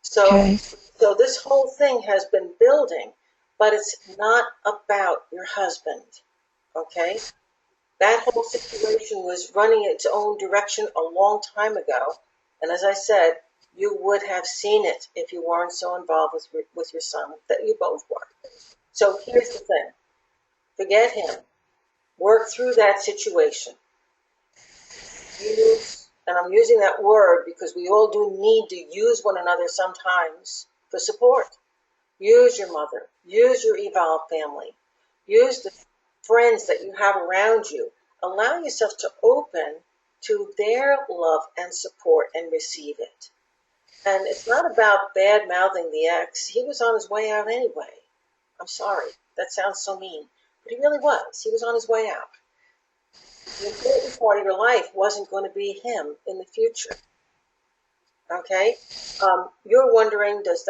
So this whole thing has been building, but it's not about your husband, okay? That whole situation was running its own direction a long time ago. And as I said, you would have seen it if you weren't so involved with your son, that you both were. So here's the thing. Forget him. Work through that situation. Use, and I'm using that word because we all do need to use one another sometimes for support. Use your mother. Use your evolved family. Use the friends that you have around you. Allow yourself to open to their love and support and receive it. And it's not about bad mouthing the ex. He was on his way out anyway. I'm sorry. That sounds so mean. But he really was. He was on his way out. The important part of your life wasn't going to be him in the future. Okay? You're wondering, does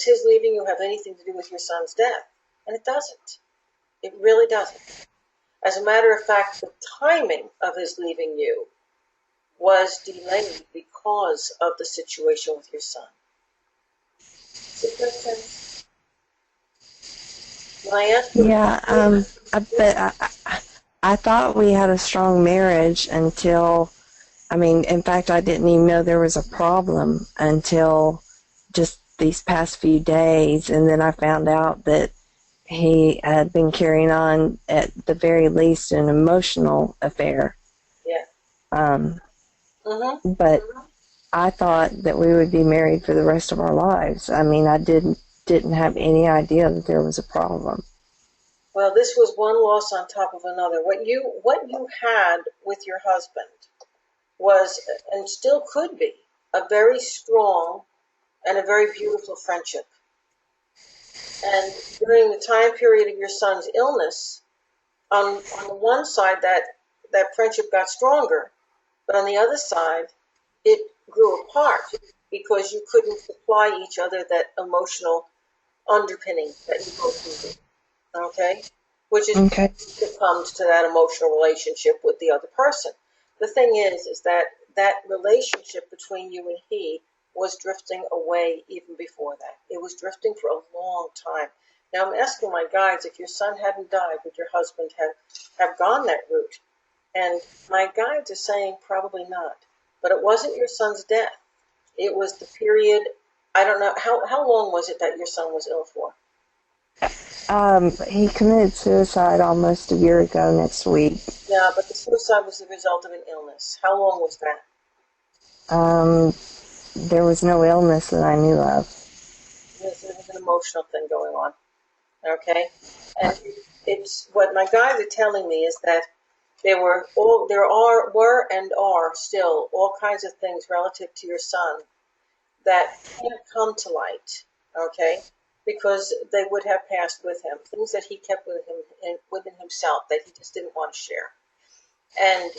his leaving you have anything to do with your son's death? And it doesn't. It really doesn't. As a matter of fact, the timing of his leaving you was delayed because of the situation with your son. Does it make sense? When I asked you, I thought we had a strong marriage until, in fact, I didn't even know there was a problem until just these past few days, and then I found out that he had been carrying on, at the very least, an emotional affair. Yeah. But I thought that we would be married for the rest of our lives. I didn't have any idea that there was a problem. Well, this was one loss on top of another. What you had with your husband was, and still could be, a very strong and a very beautiful friendship. And during the time period of your son's illness, on the one side that friendship got stronger, but on the other side, it grew apart because you couldn't supply each other that emotional underpinning that you both needed. Okay? Which is Okay. it comes to that emotional relationship with the other person. The thing is that relationship between you and he was drifting away even before that. It was drifting for a long time. Now I'm asking my guides, if your son hadn't died, would your husband have gone that route? And my guides are saying probably not. But it wasn't your son's death. It was the period, I don't know, how long was it that your son was ill for? He committed suicide almost a year ago next week. Yeah, but the suicide was the result of an illness. How long was that? There was no illness that I knew of. There was an emotional thing going on. Okay? And it's what my guides are telling me is that there were and are still all kinds of things relative to your son that can't come to light, okay? Because they would have passed with him, things that he kept within himself that he just didn't want to share. And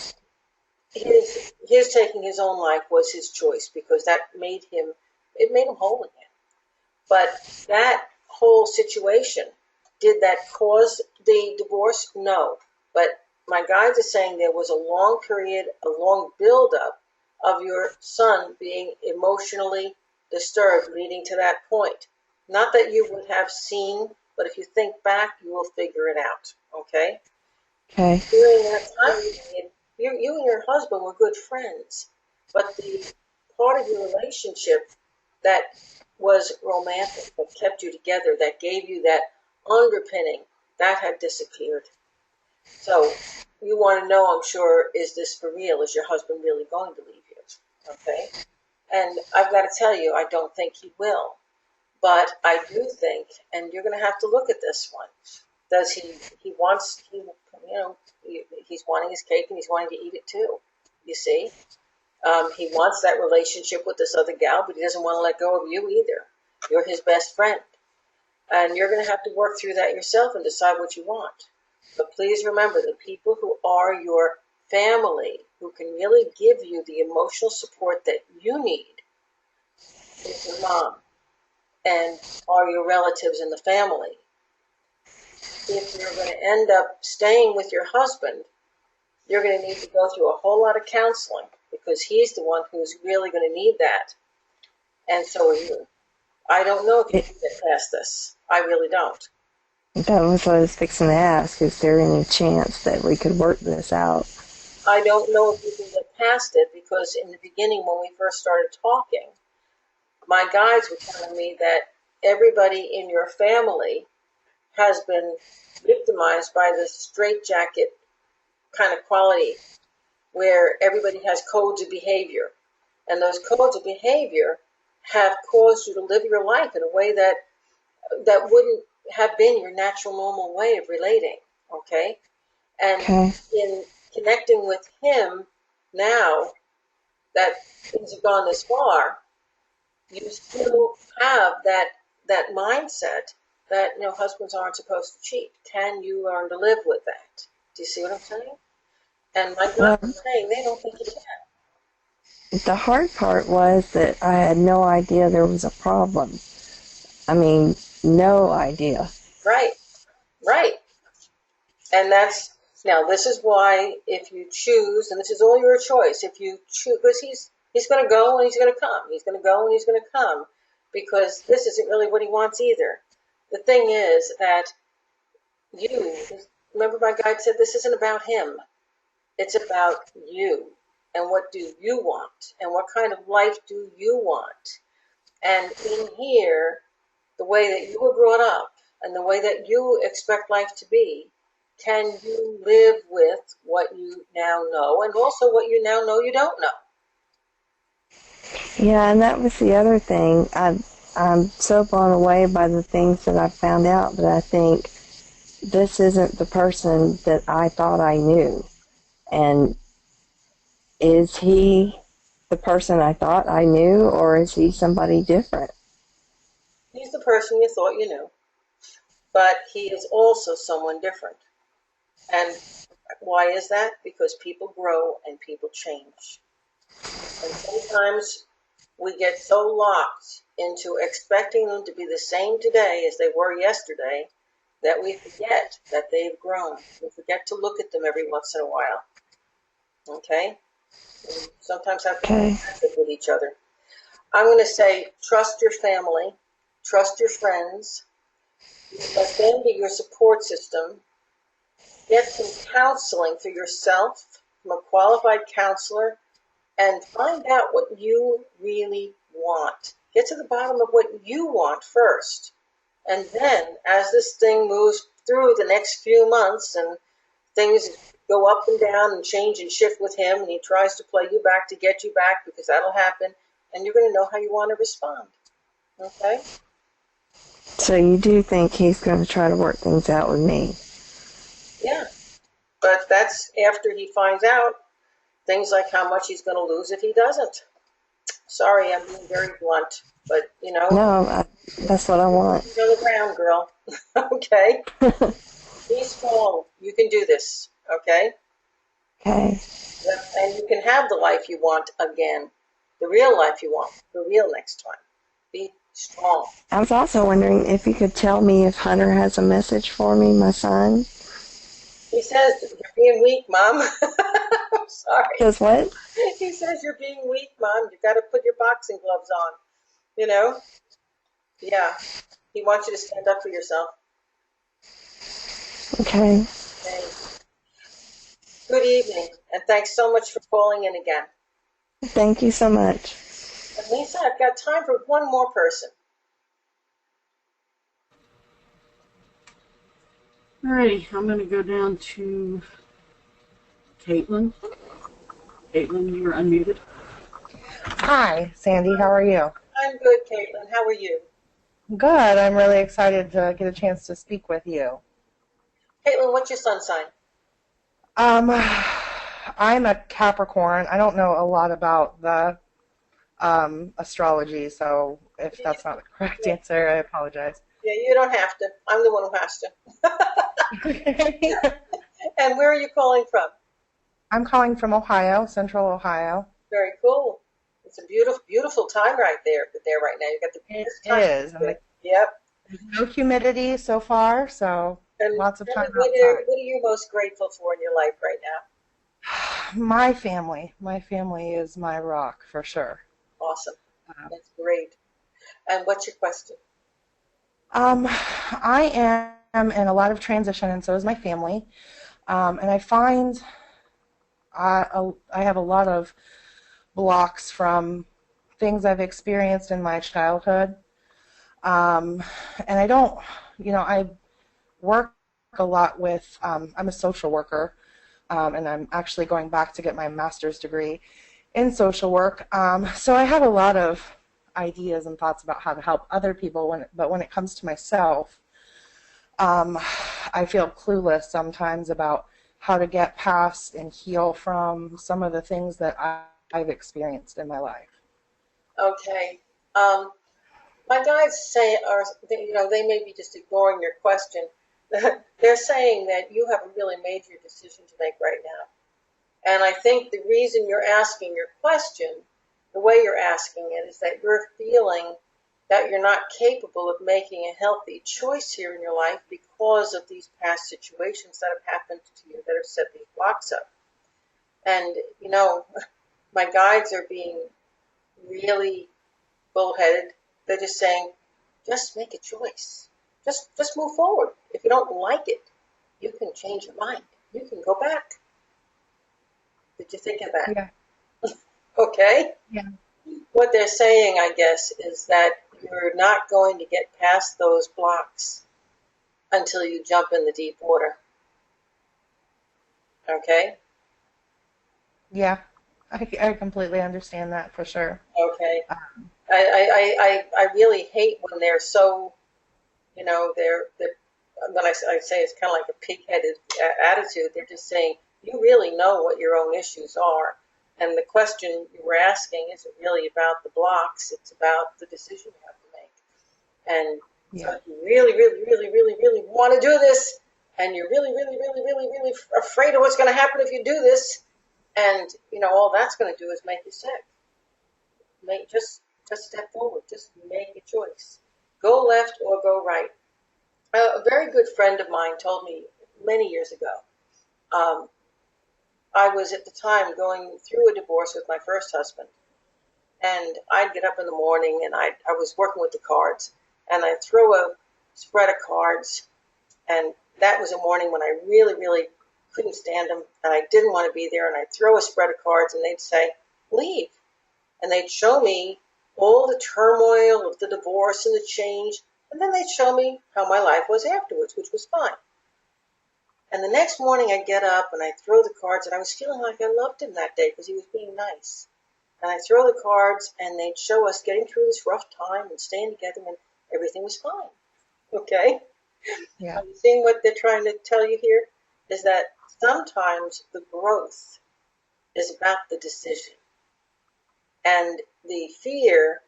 his taking his own life was his choice because that made him whole again. But that whole situation, did that cause the divorce? No. But my guides are saying there was a long period, a long buildup of your son being emotionally disturbed leading to that point. Not that you would have seen, but if you think back, you will figure it out, okay? Okay. During that time period, you and your husband were good friends, but the part of your relationship that was romantic, that kept you together, that gave you that underpinning, that had disappeared. So you want to know, I'm sure, is this for real? Is your husband really going to leave you? Okay? And I've got to tell you, I don't think he will. But I do think, and you're going to have to look at this one. Does he's wanting his cake and he's wanting to eat it too. You see? He wants that relationship with this other gal, but he doesn't want to let go of you either. You're his best friend. And you're going to have to work through that yourself and decide what you want. But please remember, the people who are your family, who can really give you the emotional support that you need, is your mom and are your relatives in the family. If you're going to end up staying with your husband, you're going to need to go through a whole lot of counseling because he's the one who's really going to need that. And so are you. I don't know if you can get past this. I really don't. That was what I was fixing to ask. Is there any chance that we could work this out? I don't know if you can get past it because in the beginning when we first started talking, my guides were telling me that everybody in your family has been victimized by this straitjacket kind of quality where everybody has codes of behavior. And those codes of behavior have caused you to live your life in a way that wouldn't have been your natural normal way of relating. Okay? And Okay. in connecting with him now that things have gone this far, you still have that mindset that husbands aren't supposed to cheat. Can you learn to live with that? Do you see what I'm saying? And my Well, guys are saying they don't think you can. the hard part was that I had no idea there was a problem. I mean, no idea. Right, right. And this is why if you choose, and this is all your choice, if you choose, because he's going to go and he's going to come. He's going to go and he's going to come because this isn't really what he wants either. The thing is that remember my guide said this isn't about him. It's about you and what do you want and what kind of life do you want. And in here, the way that you were brought up and the way that you expect life to be, can you live with what you now know and also what you now know you don't know? Yeah, and that was the other thing. I'm so blown away by the things that I found out that I think this isn't the person that I thought I knew. And is he the person I thought I knew, or is he somebody different? He's the person you thought you knew, but he is also someone different. And why is that? Because people grow and people change. And sometimes we get so locked into expecting them to be the same today as they were yesterday that we forget that they've grown. We forget to look at them every once in a while. Okay? We sometimes have to be effective with each other. I'm going to say trust your family, trust your friends, let them be your support system. Get some counseling for yourself from a qualified counselor and find out what you really want. Get to the bottom of what you want first. And then, as this thing moves through the next few months and things go up and down and change and shift with him, and he tries to play you back to get you back, because that'll happen, and you're going to know how you want to respond. Okay? So you do think he's going to try to work things out with me? Yeah. But that's after he finds out things like how much he's going to lose if he doesn't. Sorry, I'm being very blunt, but No, that's what I want. You're on the ground, girl. Okay? Be strong. You can do this. Okay? Okay. And you can have the life you want again. The real life you want. The real next time. Be strong. I was also wondering if you could tell me if Hunter has a message for me, my son. He says, you're being weak, Mom. I'm sorry. Says what? He says, you're being weak, Mom. You've got to put your boxing gloves on. Yeah. He wants you to stand up for yourself. Okay. Good evening, and thanks so much for calling in again. Thank you so much. And Lisa, I've got time for one more person. Alrighty, I'm going to go down to Caitlin. Caitlin, you're unmuted. Hi, Sandy. How are you? I'm good, Caitlin. How are you? Good. I'm really excited to get a chance to speak with you. Caitlin, what's your sun sign? I'm a Capricorn. I don't know a lot about the astrology, so if that's not the correct answer, I apologize. Yeah, you don't have to. I'm the one who has to. And where are you calling from? I'm calling from Ohio, Central Ohio. Very cool. It's a beautiful, beautiful time right there right now. You got the It is. And yep. There's no humidity so far, so and lots of time outside. What are you most grateful for in your life right now? My family. My family is my rock, for sure. Awesome. That's great. And what's your question? I in a lot of transition, and so is my family. And I find I have a lot of blocks from things I've experienced in my childhood. And I don't, I work a lot with, I'm a social worker, and I'm actually going back to get my master's degree in social work. So I have a lot of ideas and thoughts about how to help other people, but when it comes to myself, I feel clueless sometimes about how to get past and heal from some of the things that I've experienced in my life. Okay. My guys say, they may be just ignoring your question. They're saying that you have a really major decision to make right now. And I think the reason you're asking your question, the way you're asking it, is that you're feeling that you're not capable of making a healthy choice here in your life because of these past situations that have happened to you that have set these blocks up. And, my guides are being really bullheaded. They're just saying, just make a choice. Just move forward. If you don't like it, you can change your mind. You can go back. Did you think of that? Yeah. Okay. Yeah. What they're saying, I guess, is that you're not going to get past those blocks until you jump in the deep water. Okay? Yeah. I completely understand that for sure. Okay. I really hate when they're so, they're when I say it's kind of like a pig-headed attitude. They're just saying, you really know what your own issues are. And the question you were asking isn't really about the blocks. It's about the decision you have to make. And so if you really, really, really, really, really want to do this, and you're really, really, really, really, really afraid of what's going to happen if you do this, and, all that's going to do is make you sick. Just step forward. Just make a choice. Go left or go right. A very good friend of mine told me many years ago. I was at the time going through a divorce with my first husband, and I'd get up in the morning and I was working with the cards, and I'd throw a spread of cards, and that was a morning when I really, really couldn't stand them, and I didn't want to be there, and I'd throw a spread of cards, and they'd say, leave. And they'd show me all the turmoil of the divorce and the change, and then they'd show me how my life was afterwards, which was fine. And the next morning I'd get up and I'd throw the cards, and I was feeling like I loved him that day because he was being nice. And I'd throw the cards, and they'd show us getting through this rough time and staying together, and everything was fine. Okay? Yeah. You seeing what they're trying to tell you here? Is that sometimes the growth is about the decision. And the fear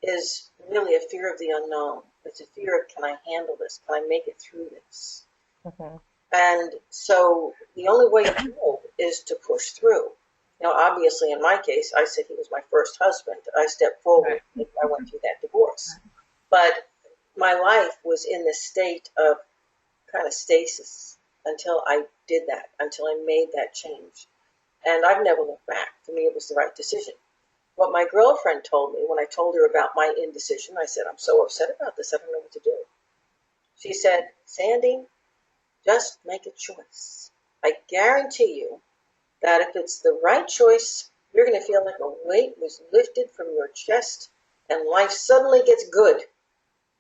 is really a fear of the unknown. It's a fear of, can I handle this? Can I make it through this? Mm-hmm. And so the only way to know is to push through. Obviously in my case, I said he was my first husband. I stepped forward and I went through that divorce. But my life was in this state of kind of stasis until I did that, until I made that change. And I've never looked back. For me, it was the right decision. What my girlfriend told me when I told her about my indecision, I said, I'm so upset about this, I don't know what to do. She said, Sandy, just make a choice. I guarantee you that if it's the right choice, you're going to feel like a weight was lifted from your chest and life suddenly gets good.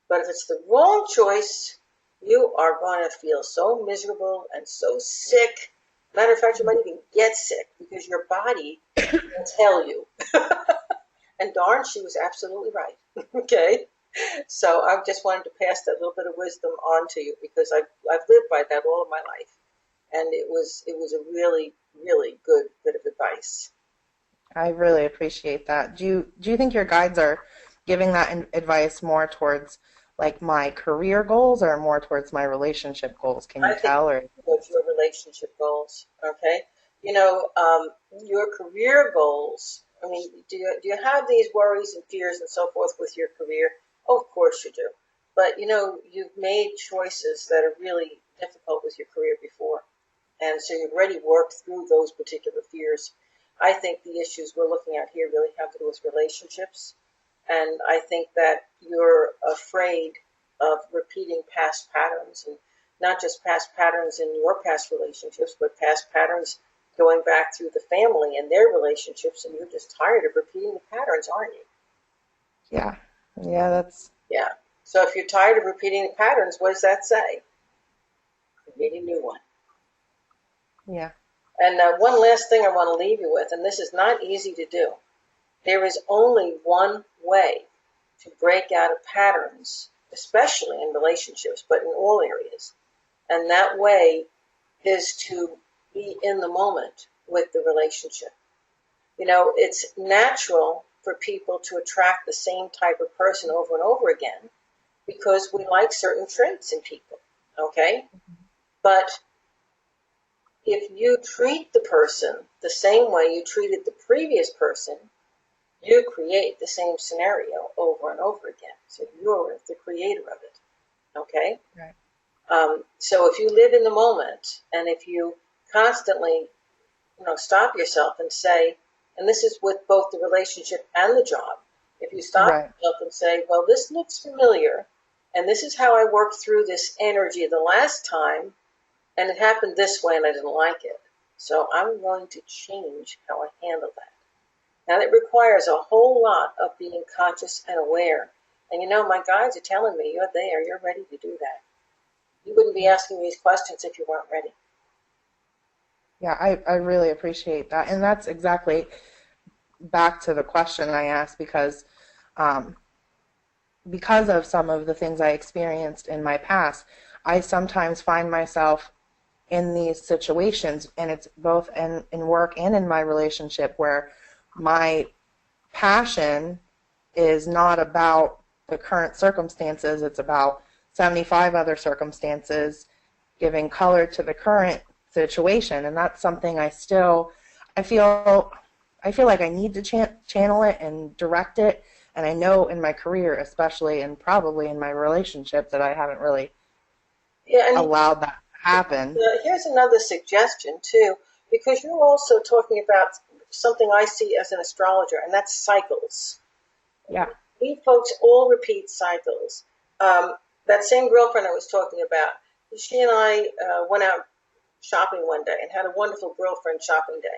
But if it's the wrong choice, you are going to feel so miserable and so sick. Matter of fact, you might even get sick because your body will tell you. And darn, she was absolutely right. Okay? So I just wanted to pass that little bit of wisdom on to you because I've lived by that all of my life. And it was a really, really good bit of advice. I really appreciate that. Do you think your guides are giving that advice more towards like my career goals or more towards my relationship goals? Can you tell? Or towards your relationship goals, okay? Your career goals. I mean, do you have these worries and fears and so forth with your career? Oh, of course you do. But you've made choices that are really difficult with your career before, and so you've already worked through those particular fears. I think the issues we're looking at here really have to do with relationships, and I think that you're afraid of repeating past patterns and not just past patterns in your past relationships, but past patterns going back through the family and their relationships, and you're just tired of repeating the patterns, aren't you? Yeah. Yeah, that's Yeah. So if you're tired of repeating the patterns, what does that say? You need a new one. yeah. And one last thing I want to leave you with, and this is not easy to do. There is only one way to break out of patterns, especially in relationships, but in all areas. And that way is to be in the moment with the relationship. You know, it's natural for people to attract the same type of person over and over again because we like certain traits in people, okay? But if you treat the person the same way you treated the previous person, you create the same scenario over and over again. So you're the creator of it, okay? Right. So if you live in the moment and if you constantly, stop yourself and say, and this is with both the relationship and the job, if you stop Right. yourself and say, well, this looks familiar, and this is how I worked through this energy the last time, and it happened this way and I didn't like it. So I'm going to change how I handle that. Now, it requires a whole lot of being conscious and aware. And my guides are telling me, you're there, you're ready to do that. You wouldn't be asking these questions if you weren't ready. Yeah, I really appreciate that. And that's exactly back to the question I asked um, because of some of the things I experienced in my past, I sometimes find myself in these situations, and it's both in work and in my relationship, where my passion is not about the current circumstances, it's about 75 other circumstances giving color to the current situation. And that's something I feel like I need to channel it and direct it. And I know in my career, especially, and probably in my relationship, that I haven't really allowed that to happen. Here's another suggestion, too, because you're also talking about something I see as an astrologer, and that's cycles. Yeah. We folks all repeat cycles. That same girlfriend I was talking about, she and I went out shopping one day and had a wonderful girlfriend shopping day.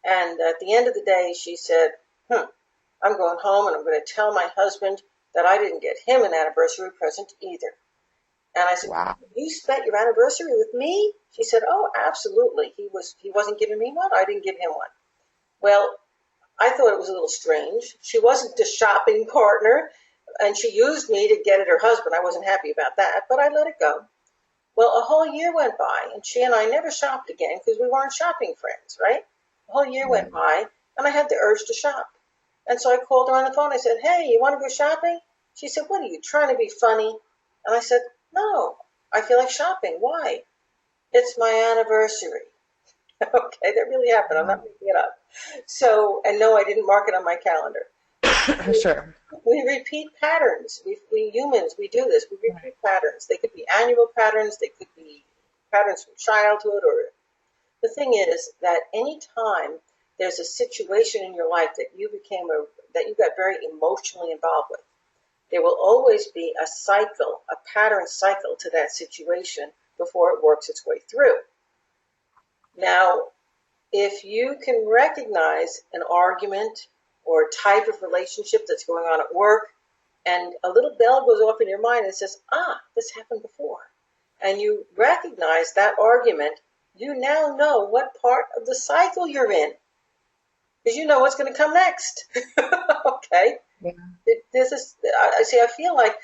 And at the end of the day, she said, I'm going home and I'm going to tell my husband that I didn't get him an anniversary present either. And I said, wow. You spent your anniversary with me? She said, oh, absolutely. He wasn't giving me one. I didn't give him one. Well, I thought it was a little strange. She wasn't a shopping partner, and she used me to get at her husband. I wasn't happy about that, but I let it go. Well, a whole year went by, and she and I never shopped again because we weren't shopping friends, right? A whole year went by, and I had the urge to shop. And so I called her on the phone. I said, hey, you want to go shopping? She said, what, are you trying to be funny? And I said, no, I feel like shopping. Why? It's my anniversary. Okay, that really happened. I'm not making it up. So, and no, I didn't mark it on my calendar. Sure. We repeat patterns. We humans, we do this. We repeat patterns. They could be annual patterns. They could be patterns from childhood. Or the thing is that any time there's a situation in your life that you got very emotionally involved with, there will always be a cycle, a pattern cycle to that situation before it works its way through. Now, if you can recognize an argument or a type of relationship that's going on at work, and a little bell goes off in your mind and says, this happened before, and you recognize that argument, you now know what part of the cycle you're in, because you know what's going to come next. Okay? Yeah. I feel like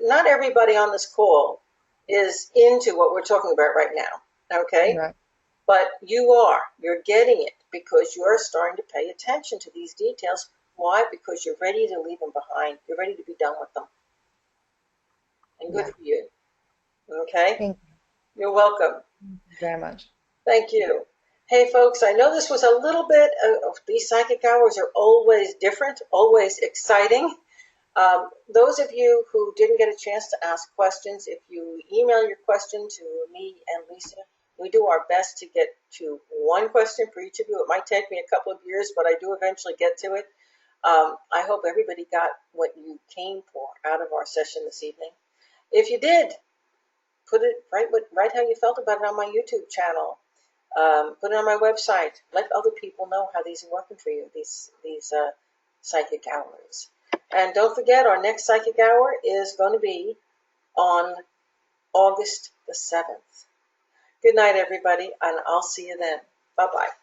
not everybody on this call is into what we're talking about right now, okay? Right. But you're getting it because you're starting to pay attention to these details. Why? Because you're ready to leave them behind. You're ready to be done with them. And good for you. Okay? Thank you. You're welcome. Thank you very much. Thank you. Hey, folks, I know this was a little bit of these psychic hours are always different, always exciting. Those of you who didn't get a chance to ask questions, if you email your question to me and Lisa, we do our best to get to one question for each of you. It might take me a couple of years, but I do eventually get to it. I hope everybody got what you came for out of our session this evening. If you did, write how you felt about it on my YouTube channel. Put it on my website. Let other people know how these are working for you. These psychic hours. And don't forget, our next psychic hour is going to be on August the 7th. Good night, everybody, and I'll see you then. Bye-bye.